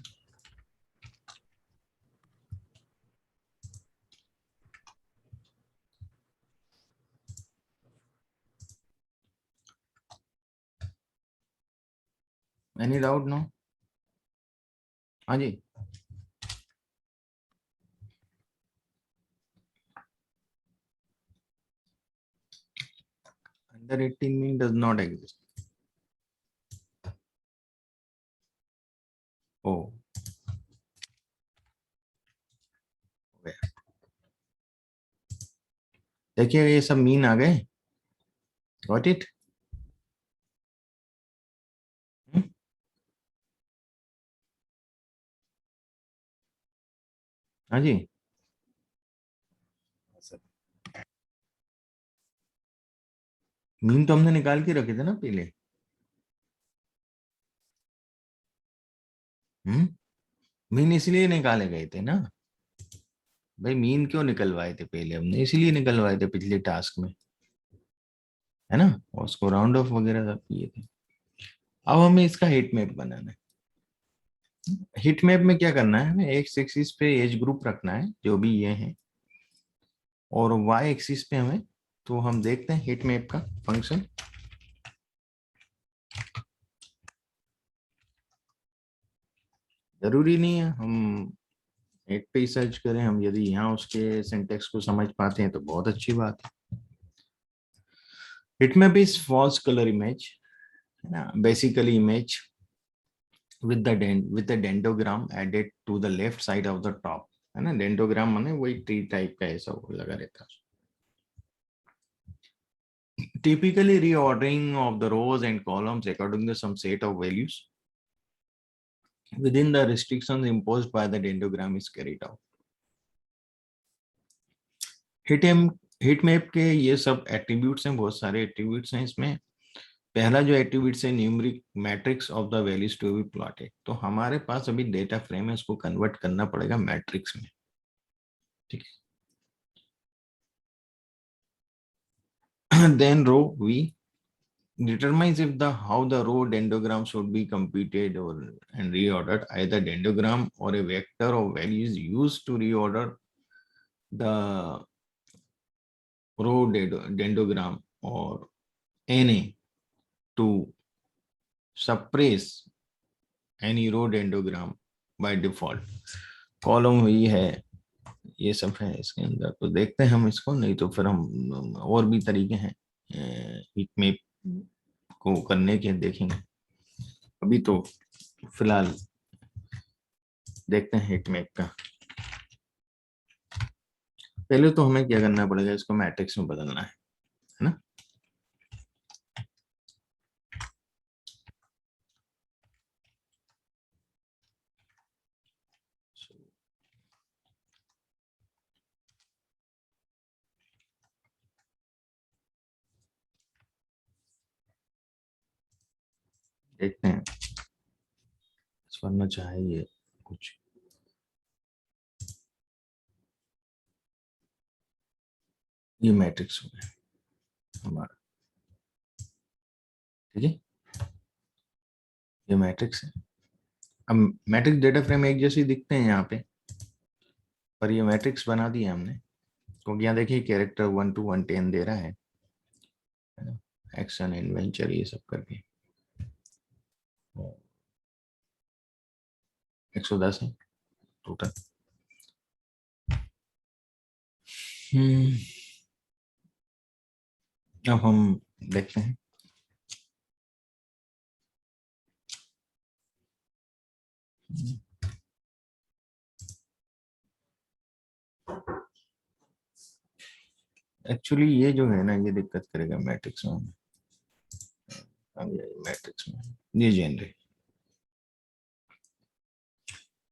Any doubt? नो? हाँ जी. Under 18 mean does not exist. Oh. देखिए ये सब मीन आ गए. Got it? हाँ जी. मीन तो हमने निकाल के रखे थे ना पहले. मीन इसलिए निकाले गए थे ना भाई. मीन क्यों निकलवाए थे पहले हमने? इसीलिए निकलवाए थे पिछले टास्क में, है ना, और उसको राउंड ऑफ वगैरह सब किए थे. अब हमें इसका हिट मैप बनाना है. हिट मैप में क्या करना है, हमें एक्स एक्सिस पे एज ग्रुप रखना है जो भी ये है, और वाई एक्सिस पे हमें, तो हम देखते हैं हिट मैप का फंक्शन. जरूरी नहीं है हम नेट पे ही सर्च करें, हम यदि यहाँ उसके सिंटेक्स को समझ पाते हैं तो बहुत अच्छी बात है. Heat map is false colour image, है ना, basically image with the dendrogram added to the left side of the top, है ना. डेंडोग्राम माने वही ट्री टाइप का ऐसा वो लगा रहता है. Typically reordering of the rows and columns according to some set of values within the restrictions imposed by the dendrogram is carried out. Hit map के ये सब एट्रीब्यूट्स हैं, बहुत सारे एट्रीब्यूट्स हैं इसमें. पहला जो एट्रीब्यूट है numeric matrix of the values to be plotted. तो हमारे पास अभी डेटा फ्रेम है, उसको कन्वर्ट करना पड़ेगा मैट्रिक्स में. ठीक है. Then row we determines if the how the row dendrogram should be computed or and reordered. Either dendrogram or a vector of values used to reorder the row dendrogram or NA to suppress any rhodendogram by default. Column वही है, ये सब है इसके अंदर। तो देखते हैं हम इसको, नहीं तो फिर हम और भी तरीके हैं हीट मैप को करने के, देखेंगे। अभी तो फिलहाल देखते हैं हीट मैप का। पहले तो हमें क्या करना पड़ेगा, इसको मैट्रिक्स में बदलना है ना। देखते हैं वरना चाहिए कुछ। ये मैट्रिक्स हो गया हमारा, ठीक है, ये मैट्रिक्स है। अब मैट्रिक्स डेटा फ्रेम एक जैसे दिखते हैं यहाँ पे, पर ये मैट्रिक्स बना दिया हमने, क्योंकि यहाँ देखिए कैरेक्टर 1 to 110 दे रहा है ना, एक्शन एडवेंचर ये सब करके 110 है टोटल। अब हम देखते हैं एक्चुअली ये जो है ना, ये दिक्कत करेगा मैट्रिक्स में। मैट्रिक्स में ये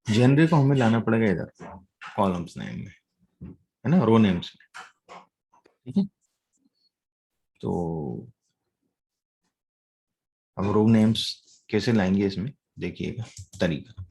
जेनरे को हमें लाना पड़ेगा इधर कॉलम्स नेम में, है ना, रो नेम्स में, ठीक है। तो अब रो नेम्स कैसे लाएंगे इसमें, देखिएगा तरीका।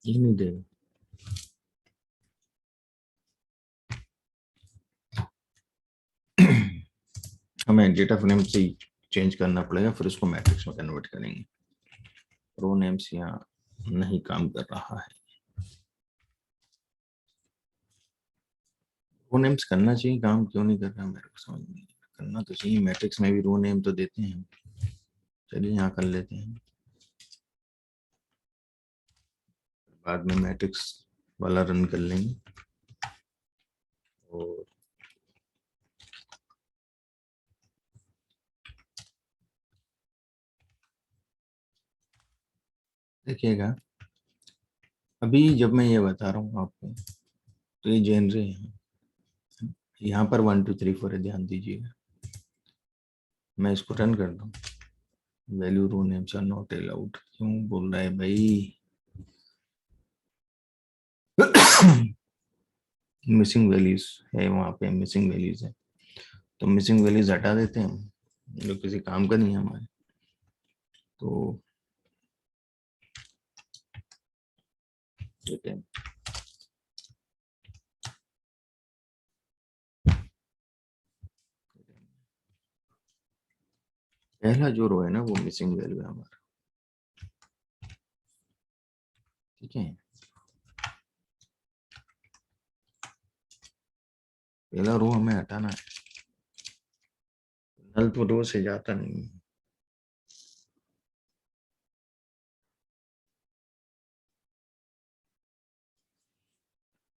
ये नहीं देगा, हमें डेटा फ्रेम से ही चेंज करना पड़ेगा, फिर उसको मैट्रिक्स में कन्वर्ट करेंगे। रो नेम्स यहाँ नहीं काम कर रहा है। रो नेम्स करना चाहिए, काम क्यों नहीं कर रहा मेरे को समझ नहीं। करना तो चाहिए, मैट्रिक्स में भी रो नेम तो देते हैं। चलिए यहाँ कर लेते हैं, बाद में मैट्रिक्स वाला रन कर लेंगे। और देखिएगा, अभी जब मैं ये बता रहा हूँ आपको, तो ये जेनरे है, यहाँ पर 1 2 3 4 है, ध्यान दीजिएगा। मैं इसको रन कर दूँ, value row names are not allowed, क्यों बोल रहा है भाई। मिसिंग वैल्यूज है, वहाँ पे मिसिंग वैल्यूज है, तो मिसिंग वैल्यूज हटा देते हैं हम, जो किसी काम का नहीं है हमारे। तो ठीक है, पहला जो रो है ना, वो मिसिंग वैल्यू है हमारा, ठीक है। पहला रो हमें हटाना है, नल तो रो से जाता नहीं है।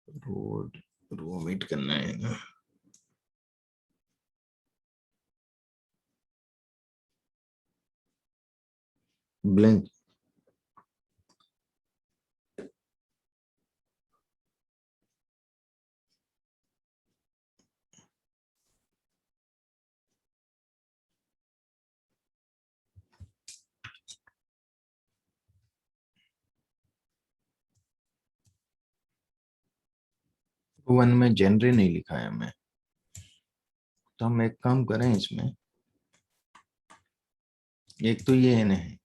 रो रो ओमिट करना है ना, ब्लैंक। वन में जेनरे नहीं लिखा है हमें, तो हम एक काम करें इसमें, एक तो ये एन है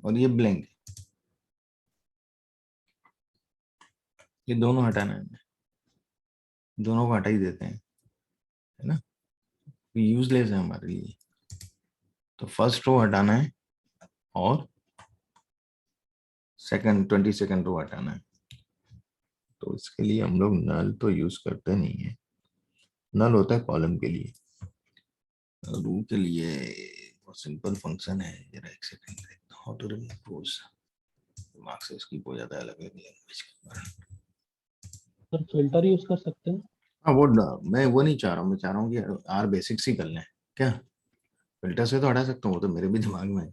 और ये ब्लैंक, ये दोनों हटाना है हमें, दोनों को हटा ही देते हैं, है ना, यूजलेस है हमारे लिए। तो फर्स्ट रो हटाना है और सेकंड 22nd रो हटाना है। तो इसके लिए हम लोग नल तो यूज करते नहीं है, नल होता है कॉलम के लिए, रो के लिए सिंपल फंक्शन है। जरा एक सेकंड देखता हूं, हाउ टू रिमूव रोज, दिमाग से स्किप हो जाता है अलग अलग लैंग्वेज के बारे में। सर फिल्टर यूज कर सकते हैं। हाँ वो मैं वो नहीं चाह रहा हूँ, मैं चाह रहा हूँ कि आर बेसिक्स ही कर लें क्या, फिल्टर से तो हटा सकता हूँ, वो तो मेरे भी दिमाग में है,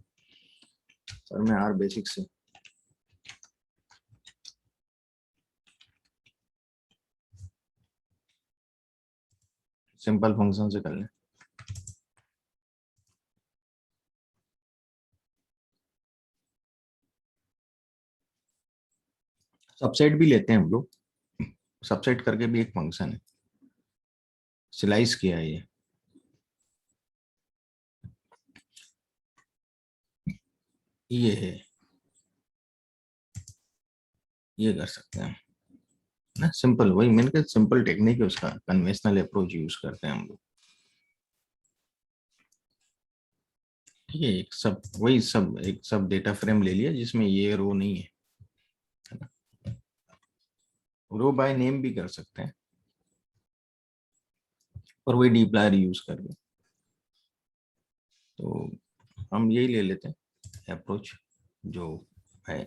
पर मैं आर बेसिक्स से सिंपल फंक्शन से कर लें। सबसेट भी लेते हैं हम लोग, सबसेट करके भी एक फंक्शन है, स्लाइस किया है ये है, ये कर सकते हैं ना, सिंपल, वही मैंने कहा सिंपल टेक्निक है उसका, कन्वेंशनल अप्रोच यूज करते हैं हम लोग। ठीक है, एक सब वही सब एक सब डेटा फ्रेम ले लिया जिसमें ये रो नहीं है, रो बाय नेम भी कर सकते हैं, पर वही डीप्लायर यूज करके। तो हम यही ले लेते हैं अप्रोच जो है।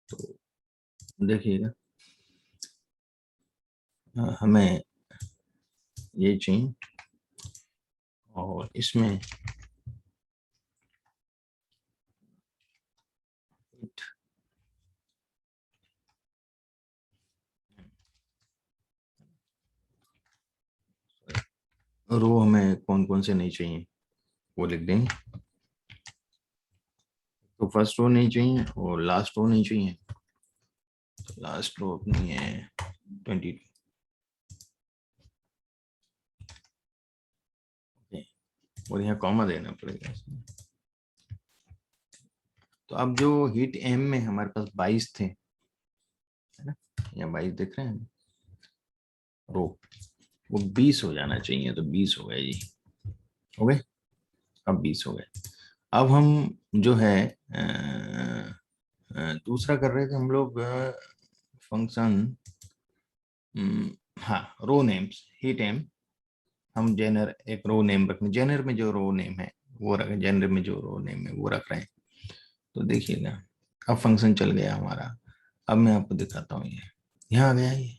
तो देखिएगा, हमें ये चाहिए और इसमें रो हमें कौन कौन से नहीं चाहिए वो लिख देंगे। तो फर्स्ट रो नहीं चाहिए और लास्ट रो नहीं चाहिए, तो लास्ट रो अपनी है 22, और यहाँ कॉमा देना पड़ेगा इसमें। तो अब जो हीट एम में हमारे पास 22 थे, है ना, यहाँ 22 दिख रहे हैं रो, वो 20 हो जाना चाहिए, तो 20 हो गए जी, हो गए, अब 20 हो गए। अब हम जो है दूसरा कर रहे थे हम लोग फंक्शन, हाँ रो नेम्स, हीट एम, हम जेनर एक रो नेम रखने, जेनर में जो रो नेम है वो रख, जेनर में जो रो नेम है वो रख रहे हैं। तो देखिएगा अब फंक्शन चल गया हमारा। अब मैं आपको दिखाता हूँ, ये यहाँ आ गया, ये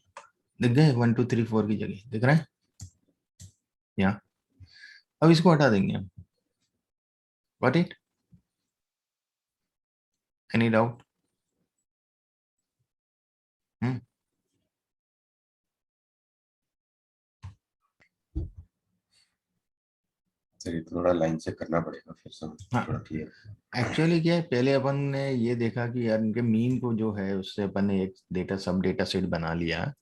दिख गए 1 2 3 4 की जगह दिख रहा है यहाँ। अब इसको हटा देंगे हम, what it, any doubt? Sir थोड़ा लाइन से करना पड़ेगा फिर समझ हाँ। थोड़ा क्लियर। एक्चुअली क्या है, पहले अपन ने ये देखा कि यार इनके मीन को जो है उससे अपन ने एक डेटा सब डेटा सेट बना लिया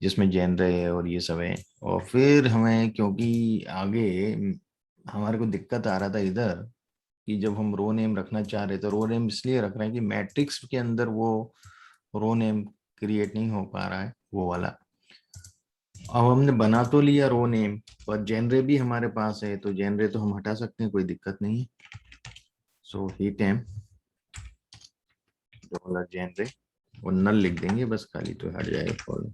जिसमें जेनरे है और ये सब है, और फिर हमें क्योंकि आगे हमारे को दिक्कत आ रहा था इधर कि जब हम रो नेम रखना चाह रहे थे, रो नेम इसलिए रख रहे हैं कि मैट्रिक्स के अंदर वो रो नेम क्रिएट नहीं हो पा रहा है वो वाला। अब हमने बना तो लिया रो नेम, पर जेनरे भी हमारे पास है, तो जेनरे तो हम हटा सकते हैं, कोई दिक्कत नहीं है। सो हीट एम डॉलर जेनरे और नल लिख देंगे बस खाली, तो हट जाएगा कॉलम,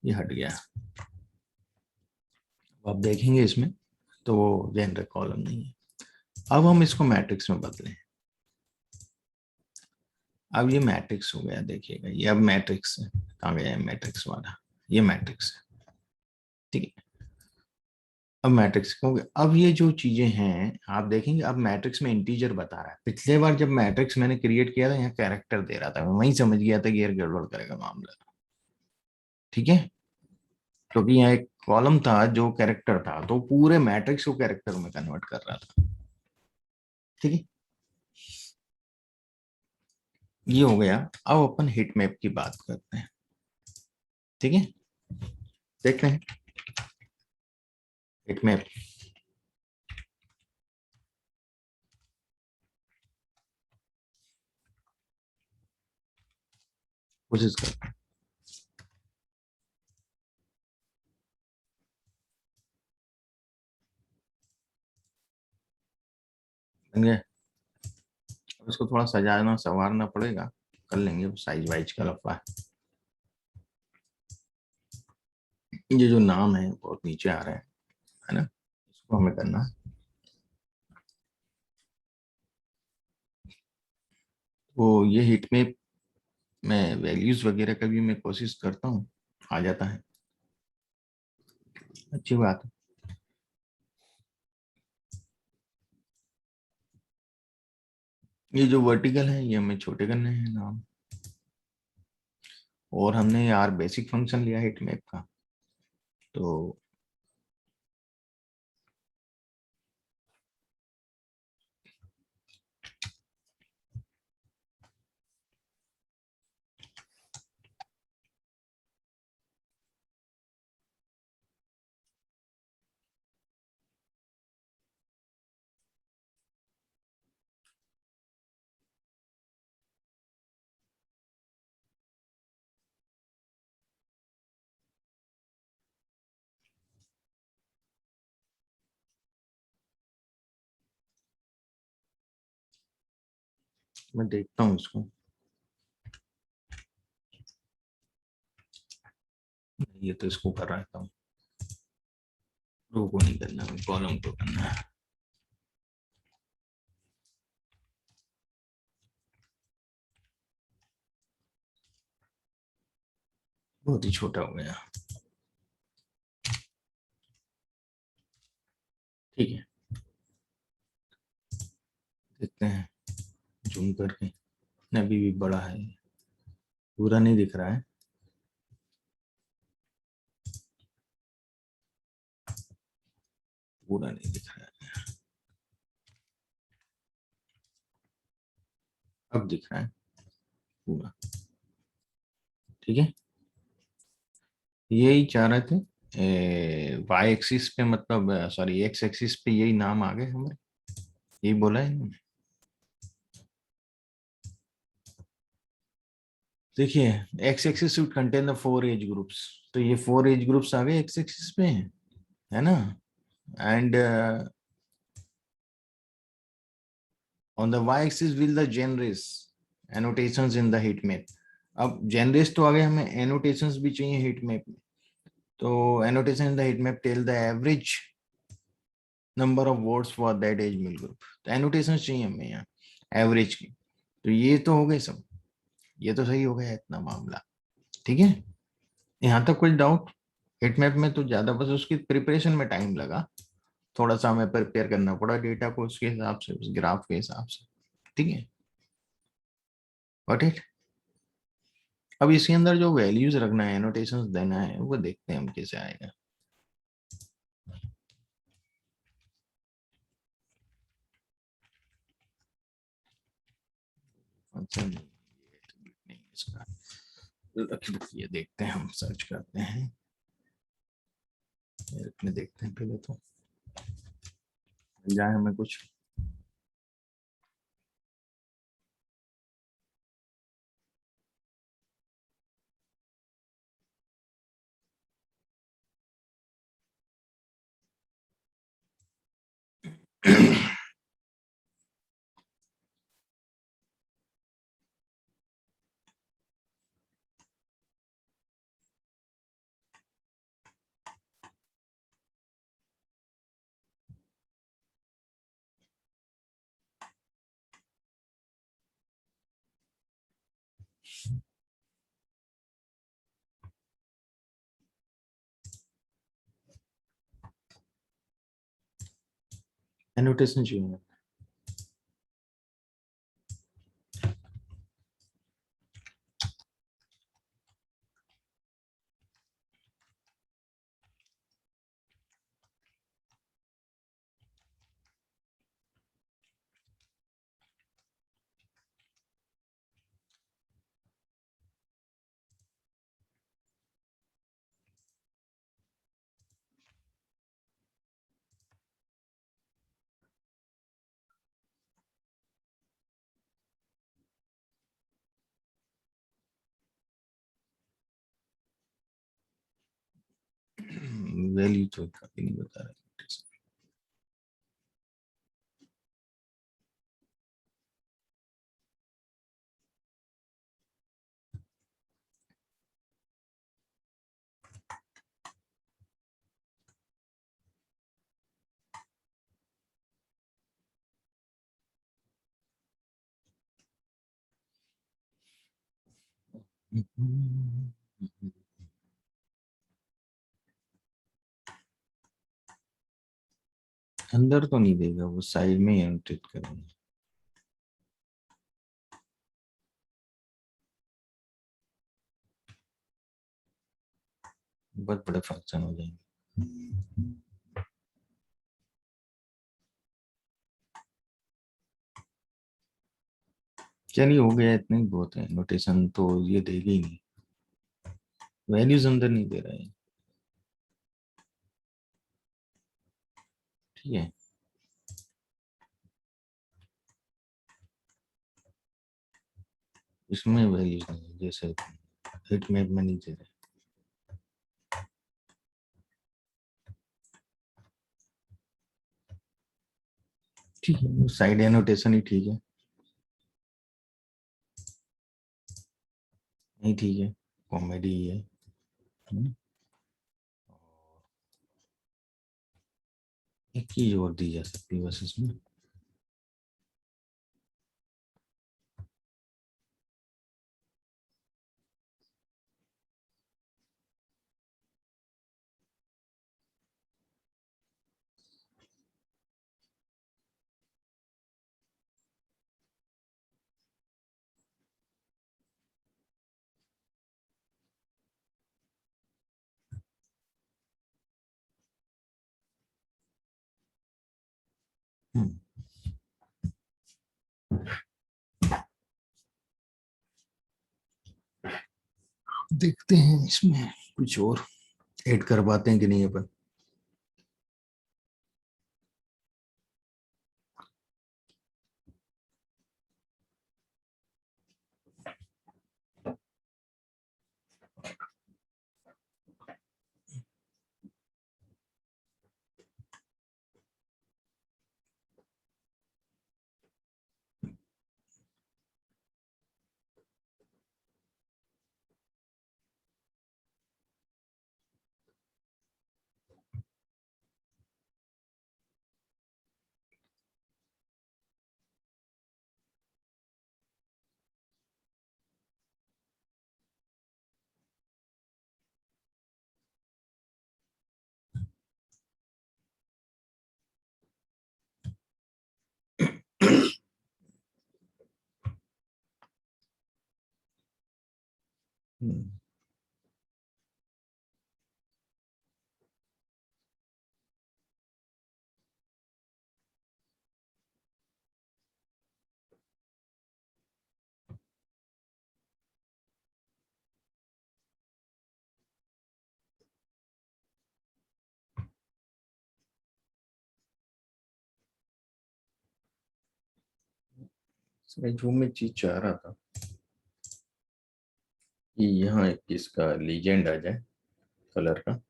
ये हट गया। अब देखेंगे इसमें तो वो जेनरे कॉलम नहीं है। अब हम इसको मैट्रिक्स में बदलें, अब ये मैट्रिक्स हो गया, देखिएगा ये अब मैट्रिक्स है, कहाँ गया है मैट्रिक्स वाला, ये मैट्रिक्स है, ठीक है। अब मैट्रिक्स क्योंकि अब ये जो चीजें हैं आप देखेंगे, अब मैट्रिक्स में इंटीजर बता रहा है। पिछले बार जब मैट्रिक्स मैंने क्रिएट किया था यहाँ कैरेक्टर दे रहा था, मैं वहीं समझ गया था कि यार गड़बड़ करेगा मामला, ठीक है, क्योंकि यहाँ एक कॉलम था जो कैरेक्टर था, तो पूरे मैट्रिक्स को कैरेक्टर में कन्वर्ट कर रहा था, ठीक है। ये हो गया। अब अपन हीट मैप की बात करते हैं, ठीक है। देखते हैं हीट मैप। कोशिश करते हैं। बन गया। अब इसको थोड़ा सजाना संवारना पड़ेगा, कर लेंगे, साइज वाइज का लफड़ा है। ये जो नाम है बहुत नीचे आ रहे हैं, है ना, इसको हमें करना है। तो ये हीट मैप में वैल्यूज वगैरह का भी मैं कोशिश करता हूँ, आ जाता है, अच्छी बात है। ये जो वर्टिकल है ये हमें छोटे करने हैं नाम, और हमने यार बेसिक फंक्शन लिया हीट मैप का, तो मैं देखता हूँ इसको। ये तो इसको कर रहा हूँ, रो को नहीं करना, कॉलम को करना है। बहुत ही छोटा हो गया, ठीक है। देखते हैं जूम करके, अभी भी बड़ा है, पूरा नहीं दिख रहा है। पूरा नहीं दिख रहा है, अब दिख रहा है पूरा, ठीक है। यही चाह रहे थे, वाई एक्सिस पे, मतलब सॉरी एक्स एक्सिस पे यही नाम आ गए हमारे, यही बोला है इन्होंने। देखिए x axis would contain the 4 age groups, तो ये 4 एज ग्रुप्स आ गए एक्स एक्सिस पे, है ना। And on the Y axis will the genres annotations in the heat map. अब जेनरेस तो आ गए, हमें एनोटेशंस भी चाहिए हीट मैप में। तो annotation in the heat map tell the average number of words for that age मिल ग्रुप, तो एनोटेशन चाहिए हमें यहाँ एवरेज की। तो ये तो हो गए सब, ये तो सही हो गया इतना मामला, ठीक है। यहाँ तक कुछ डाउट? हिट मैप में तो ज्यादा बस उसकी प्रिपरेशन में टाइम लगा, थोड़ा सा हमें प्रिपेयर करना पड़ा डेटा को उसके हिसाब से, उस ग्राफ के हिसाब से, ठीक है। Got it. अब इसके अंदर जो वैल्यूज रखना है, एनोटेशंस देना है, वो देखते हैं हम कैसे आएगा। अच्छा नहीं इसका, ये देखते हैं, हम सर्च करते हैं, इसमें देखते हैं पहले तो जाए हमें कुछ। एनोटेशन चाहिए। वैल्यू तो काफी नहीं बता रहा। अंदर तो नहीं देगा, वो साइड में ही एनोटेट करेंगे। बहुत बड़े फंक्शन हो जाएंगे। चलिए हो गया, इतना ही बहुत है। नोटेशन तो ये देगा ही नहीं, वैल्यूज अंदर नहीं दे रहा है। ठीक है, इसमें वैल्यूज नहीं, जैसे हिट मैप में नहीं दे रहे। ठीक है, साइड एनोटेशन ही ठीक है। नहीं ठीक है, कॉमेडी ही है। एक चीज और दी जा सकती है बस इसमें। हम्म, देखते हैं इसमें कुछ और ऐड कर पाते हैं कि नहीं अपन। मैं जो मैं चीज चाह रहा था कि यहाँ एक इसका लीजेंड आ जाए कलर का,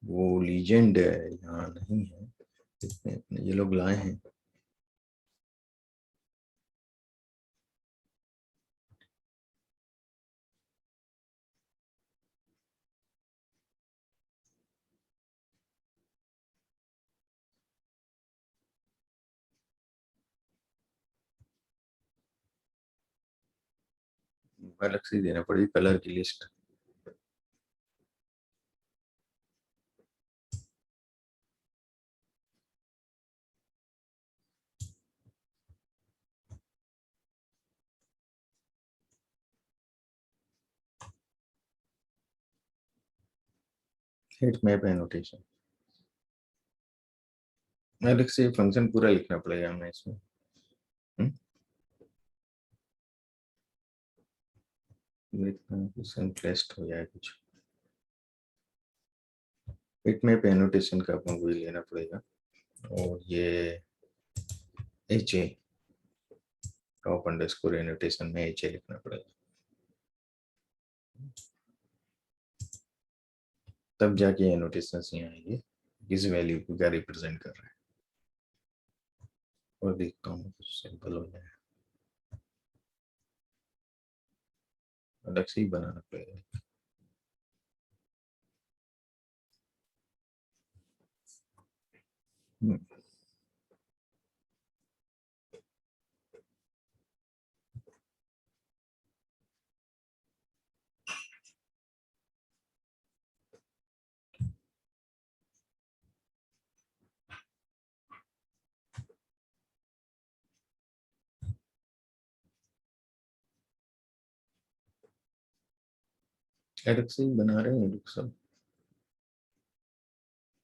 वो लीजेंड यहाँ नहीं है, इसमें ये लोग लाए हैं। अलग से देना पड़ेगी कलर की लिस्ट। हिट मैप एनोटेशन अलग से फंक्शन पूरा लिखना पड़ेगा हमें इसमें। सिंपलेस्ट हो जाए कुछ। हिट मैप एनोटेशन का अपन को ही लेना पड़ेगा, और ये H A top underscore annotation में एच ए लिखना पड़ेगा। तब जाके ये नोटेशंस यहाँ आएंगे किस वैल्यू को क्या रिप्रेजेंट कर रहा है। और देखता हूँ कुछ सिंपल हो जाए, अलग से ही बनाना पड़ेगा। अलग से ही बना रहे हैं लोग सब,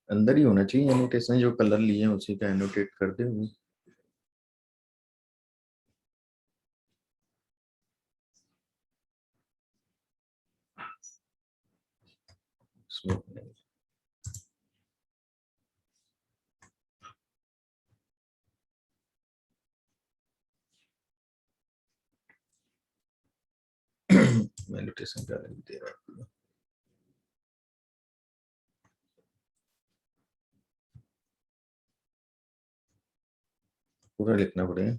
अंदर ही होना चाहिए एनोटेशन, जो कलर लिए हैं उसी का एनोटेट कर दे वो। एनोटेशन का दे रहा है, पूरा लिखना पड़ेगा।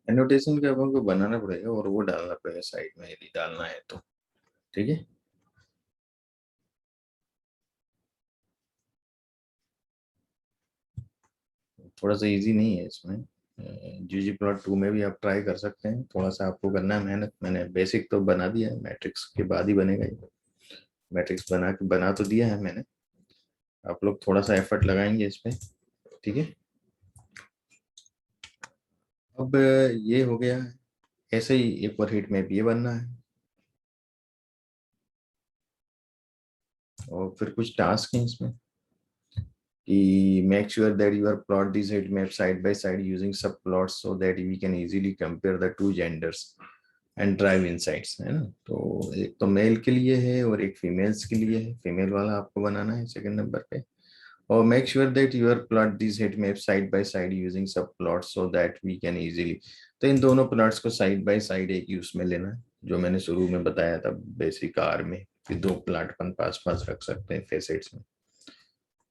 एनोटेशन का अपन को बनाना पड़ेगा और वो डालना पड़ेगा साइड में यदि डालना है तो, ठीक है। थोड़ा सा इजी नहीं है इसमें, ggplot2 में भी आप ट्राई कर सकते हैं, थोड़ा सा आपको करना है मेहनत। मैंने बेसिक तो बना दिया है, मैट्रिक्स के बाद ही बनेगा ये। मैट्रिक्स बना तो दिया है मैंने, आप लोग थोड़ा सा एफर्ट लगाएंगे इस पे, ठीक है। अब ये हो गया, ऐसे ही एक बार हीट मैप ये बनना है, और फिर कुछ टास्क हैं इसमें कि make sure that you are plot these heat maps side by side using subplots so that we can easily compare the two genders and drive insights, है ना। तो एक तो मेल के लिए है और एक फीमेल्स के लिए है, फीमेल वाला आपको बनाना है सेकंड नंबर पे। और make sure that you are plot these heat maps side by side using subplots so that we can easily, तो इन दोनों प्लॉट्स को साइड बाय साइड एक ही उसमें लेना है, जो मैंने शुरू में बताया था बेसिक आर में कि दो प्लॉट अपन पास पास रख सकते हैं फेसेट्स में,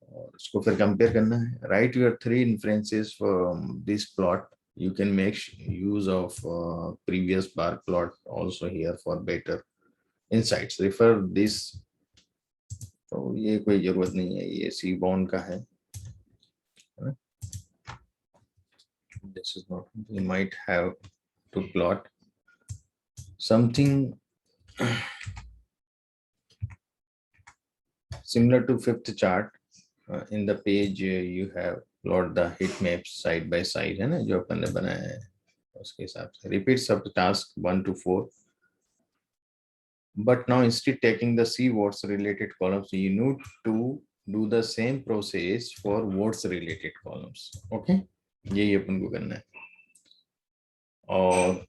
और उसको फिर कंपेयर करना है। Right your 3 inferences from this plot, you can make use of previous bar plot also here for better insights, refer this। तो ये कोई जरूरत नहीं है, ये सीबॉर्न का है। This is not, you might have to plot something similar to fifth chart। in the page you have plot the heat maps side by side, है ना, जो अपन ने बनाया है उसके हिसाब से। repeat सब task 1 to 4, but now instead taking the C words related columns, you need to do the same process for words related columns, okay। यही अपन को करना है, और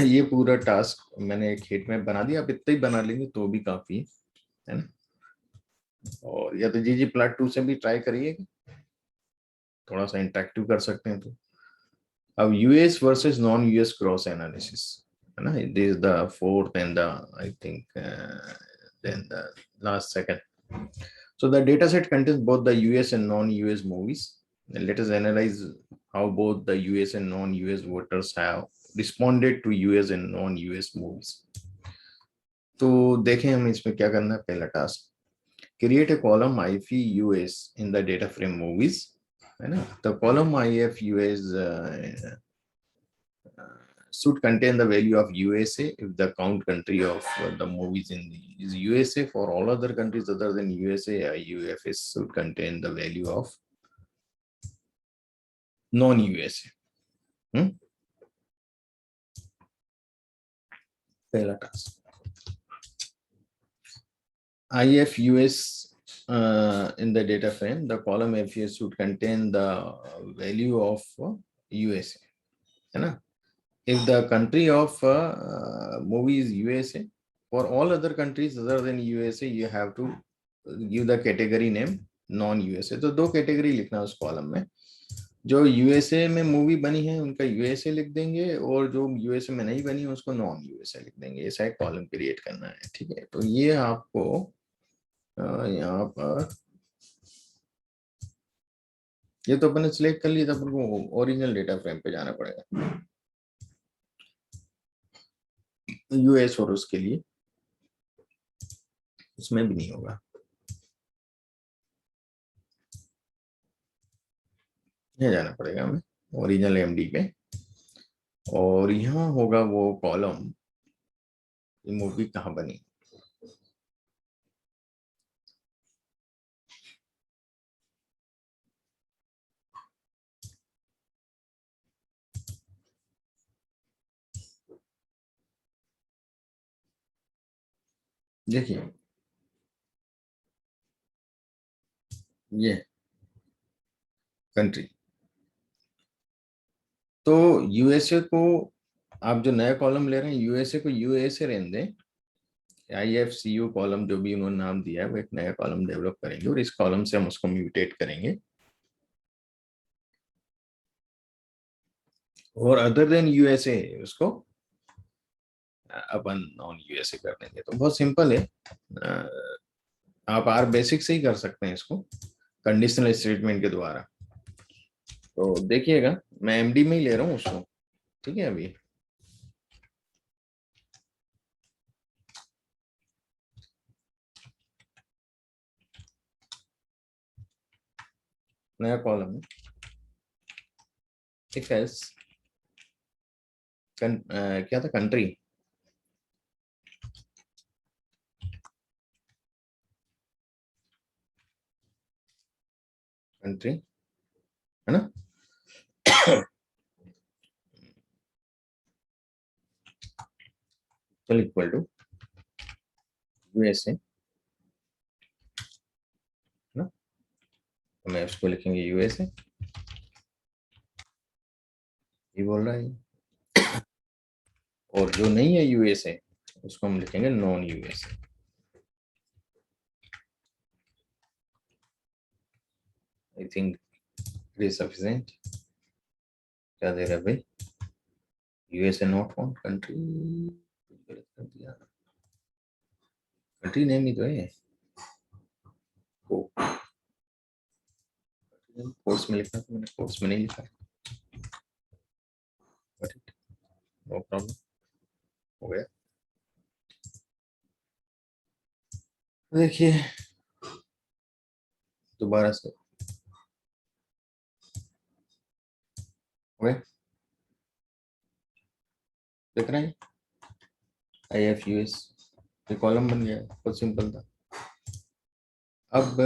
ये पूरा टास्क मैंने एक हीट मैप बना दिया, आप इतना ही बना लेंगे तो भी काफी है ना। और या तो ggplot2 से भी ट्राई करिएगा, थोड़ा सा इंटरेक्टिव कर सकते हैं तो। अब US versus non US cross analysis, है ना, this is the fourth and the I think then the last second. So the data set contains both the US and non-US movies. And let us analyze how both the US and non-US voters have responded to US and non-US movies. तो देखें हम इसमें क्या करना है। पहला task, create a column IFUS in the data frame movies, है ना। The column IFUS should contain the value of USA if the count country of the movies in the is USA. For all other countries other than USA, IUFS should contain the value of non-USA। पहला task, IFUS in the data frame, the column FUS should contain the value of USA, है ना। If the country of movie is USA, for all other countries other than USA, you have to give the category name non-USA। तो दो category लिखना उस column में, जो USA में movie बनी है उनका यूएसए लिख देंगे, और जो यूएसए में नहीं बनी है उसको नॉन यूएसए लिख देंगे। ऐसा एक कॉलम क्रिएट करना है, ठीक है। तो ये आपको यहाँ पर ये तो अपने सिलेक्ट कर लिया था, अपन को ओरिजिनल डेटा फ्रेम पे जाना पड़ेगा यूएस, और उसके लिए इसमें भी नहीं होगा, यहाँ जाना पड़ेगा हमें ओरिजिनल एमडी पे, और यहाँ होगा वो कॉलम ये मूवी कहाँ बनी। देखिए ये कंट्री, तो यूएसए को आप जो नया कॉलम ले रहे हैं यूएसए को यूएसए रहने दें। IFCU कॉलम जो भी उन्होंने नाम दिया है वो एक नया कॉलम डेवलप करेंगे, और इस कॉलम से हम उसको म्यूटेट करेंगे, और अदर देन यूएसए उसको अपन नॉन यूएसए कर देंगे। तो बहुत सिंपल है, आप आर बेसिक से ही कर सकते हैं इसको कंडीशनल स्टेटमेंट के द्वारा। तो देखिएगा मैं एमडी में ही ले रहा हूँ उसको, ठीक है। अभी नया कॉलम है, इफ एल्स क्या था, कंट्री, कंट्री है ना चल इक्वल टू यूएसए है ना, तो मैं उसको लिखेंगे यूएसए, ये बोल रहा है। और जो नहीं है यूएसए उसको हम लिखेंगे non USA. I think it is sufficient. क्या दे रहा है भाई, यूएसए नॉट फाउंड कंट्री, गलत कर दिया, कंट्री नेम ही तो है कोर्स में लिखा था मैंने, कोर्स में नहीं लिखा, नो प्रॉब्लम, हो गया। देखिए दोबारा से हो गया, देख रहे हैं IFUS ये कॉलम बन गया, बहुत सिंपल था। अब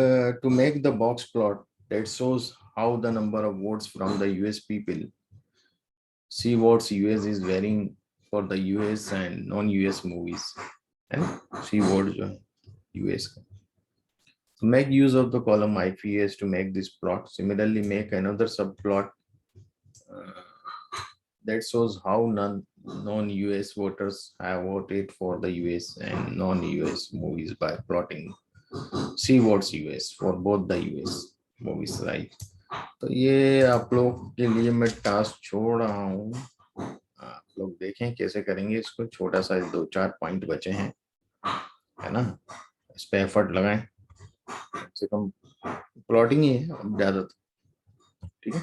to make the box plot that shows how the number of votes from the US people see votes US is varying for the US and non-US movies, and see vote जो है US का, to make use of the column IFUS to make this plot. Similarly make another subplot that shows how non-US voters have voted for the US and non-US movies by plotting C votes US for both the US movies, right? तो ये आप लोग के लिए मैं task छोड़ रहा हूँ, आप लोग देखें कैसे करेंगे इसको। छोटा सा 2-4 पॉइंट बचे हैं, है ना, इस पे एफर्ट लगाएं, कम से कम प्लॉटिंग ही है अब ज्यादा, ठीक है।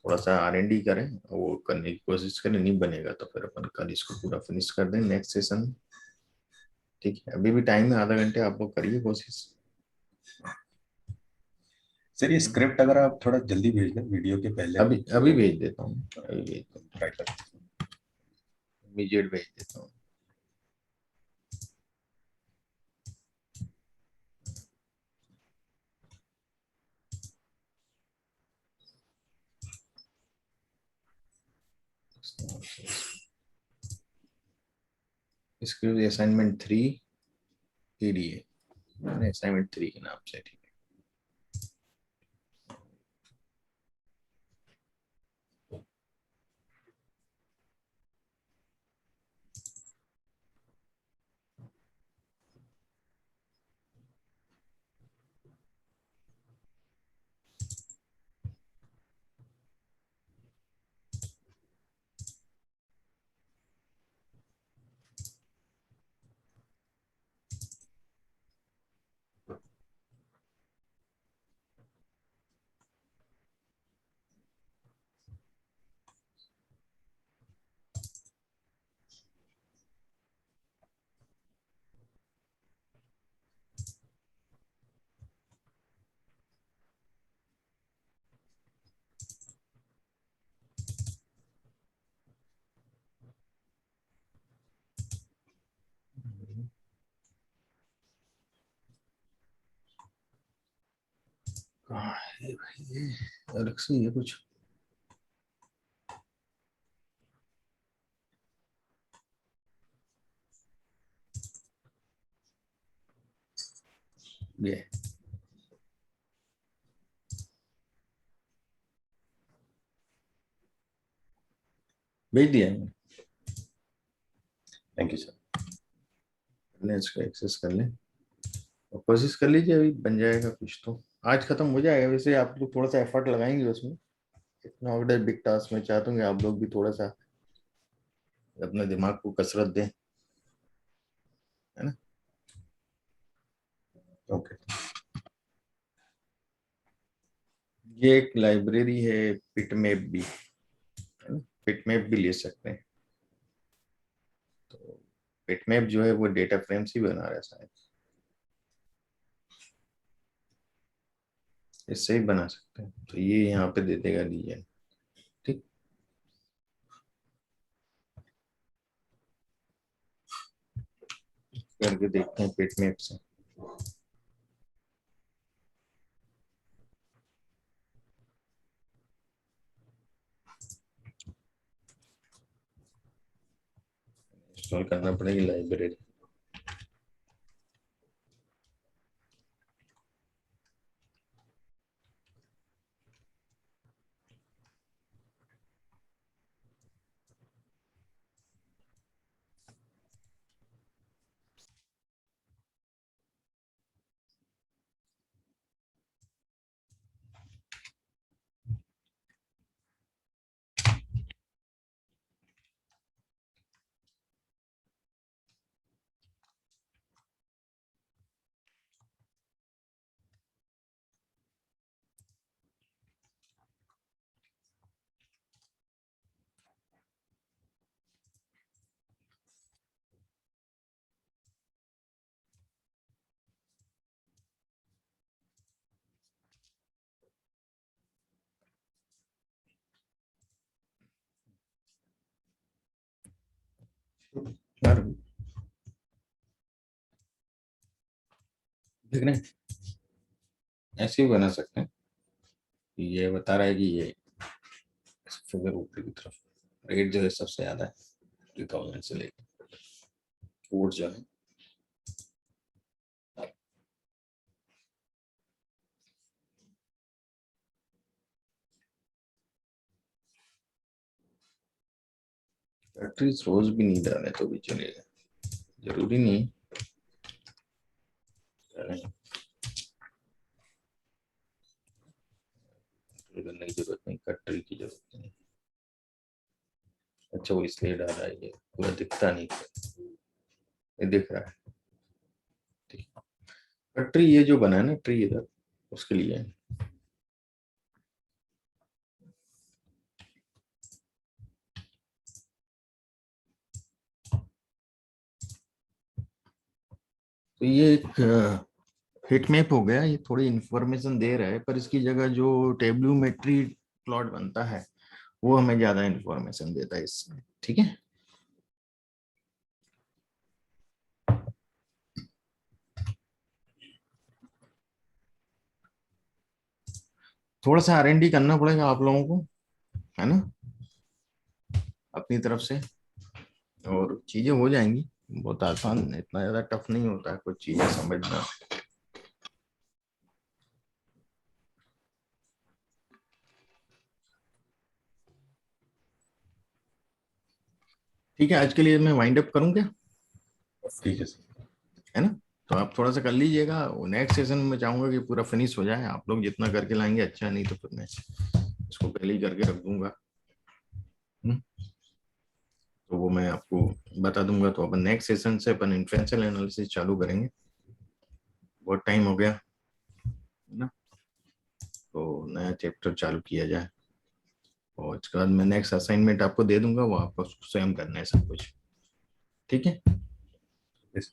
थोड़ा सा R&D करें, वो करने की कोशिश करें, नहीं बनेगा तो फिर अपन कल इसको पूरा फिनिश कर दें नेक्स्ट सेशन, ठीक है। अभी भी टाइम है, आधा घंटे, आप लोग करिए कोशिश। सर ये स्क्रिप्ट अगर आप थोड़ा जल्दी भेज दें वीडियो के पहले, अभी अभी भेज देता हूँ, अभी भेज देता हूँ, ट्राई कर। इमीडिएट भेज देता हूँ। इसके असाइनमेंट 3 PDA, असाइनमेंट 3 के नाम से, ठीक है। कहाँ है भाई ये? अलग से ये कुछ ये भेज दिया है मैंने। Thank you sir. पहले इसको एक्सेस कर लें और कोशिश कर लीजिए, अभी बन जाएगा कुछ तो। आज खत्म हो जाएगा। वैसे आप लोग थोड़ा सा एफर्ट लगाएंगे उसमें, इतना बड़ा बिग टास्क में चाहता हूँ कि आप लोग भी थोड़ा सा अपने दिमाग को कसरत दें, है ना। ओके। ये एक लाइब्रेरी है पिटमैप भी, है ना। पिटमैप भी ले सकते हैं। तो पिटमैप जो है वो डेटा फ्रेम्स ही बना रहा है शायद, इससे ही बना सकते हैं। तो ये यहाँ पे दे देगा रीजन, ठीक। करके देखते हैं पिटमैप से। इंस्टॉल करना पड़ेगी लाइब्रेरी। यार देख रहे हैं, ऐसे ही बना सकते हैं। ये बता रहा है कि ये फिगर ऊपर की तरफ, रेट जो है सबसे ज्यादा है 2000 से लेकर, कोड जो है बैटरीज रोज भी नहीं डाले तो भी चलेगा, जरूरी नहीं डालें। करने की जरूरत नहीं, कटरी की जरूरत नहीं। अच्छा वो इसलिए डाला है, ये पूरा दिखता नहीं, ये दिख रहा है। ठीक। कटरी ये जो बना है ना ट्री इधर, उसके लिए है। तो ये एक हिट मैप हो गया। ये थोड़ी इंफॉर्मेशन दे रहा है, पर इसकी जगह जो टेब्लूमेट्री प्लॉट बनता है वो हमें ज्यादा इंफॉर्मेशन देता है इसमें, ठीक है। थोड़ा सा R&D करना पड़ेगा आप लोगों को, है ना, अपनी तरफ से, और चीजें हो जाएंगी। बहुत आसान, इतना ज्यादा टफ नहीं होता है कुछ चीजें समझना। ठीक है, आज के लिए मैं वाइंड अप करूं क्या, ठीक है सर। है ना। तो आप थोड़ा सा कर लीजिएगा, नेक्स्ट सेशन में चाहूंगा कि पूरा फिनिश हो जाए। आप लोग जितना करके लाएंगे अच्छा, नहीं तो फिर मैं इसको पहले ही करके रख दूंगा। हम्म, तो वो मैं आपको बता दूंगा। तो अपन नेक्स्ट सेशन से अपन इन्फ्लुएंशियल एनालिसिस चालू करेंगे। बहुत टाइम हो गया, है ना। तो नया चैप्टर चालू किया जाए, और इसके बाद मैं नेक्स्ट असाइनमेंट आपको दे दूंगा, वो आपको स्वयं करना है सब कुछ, ठीक है। Yes.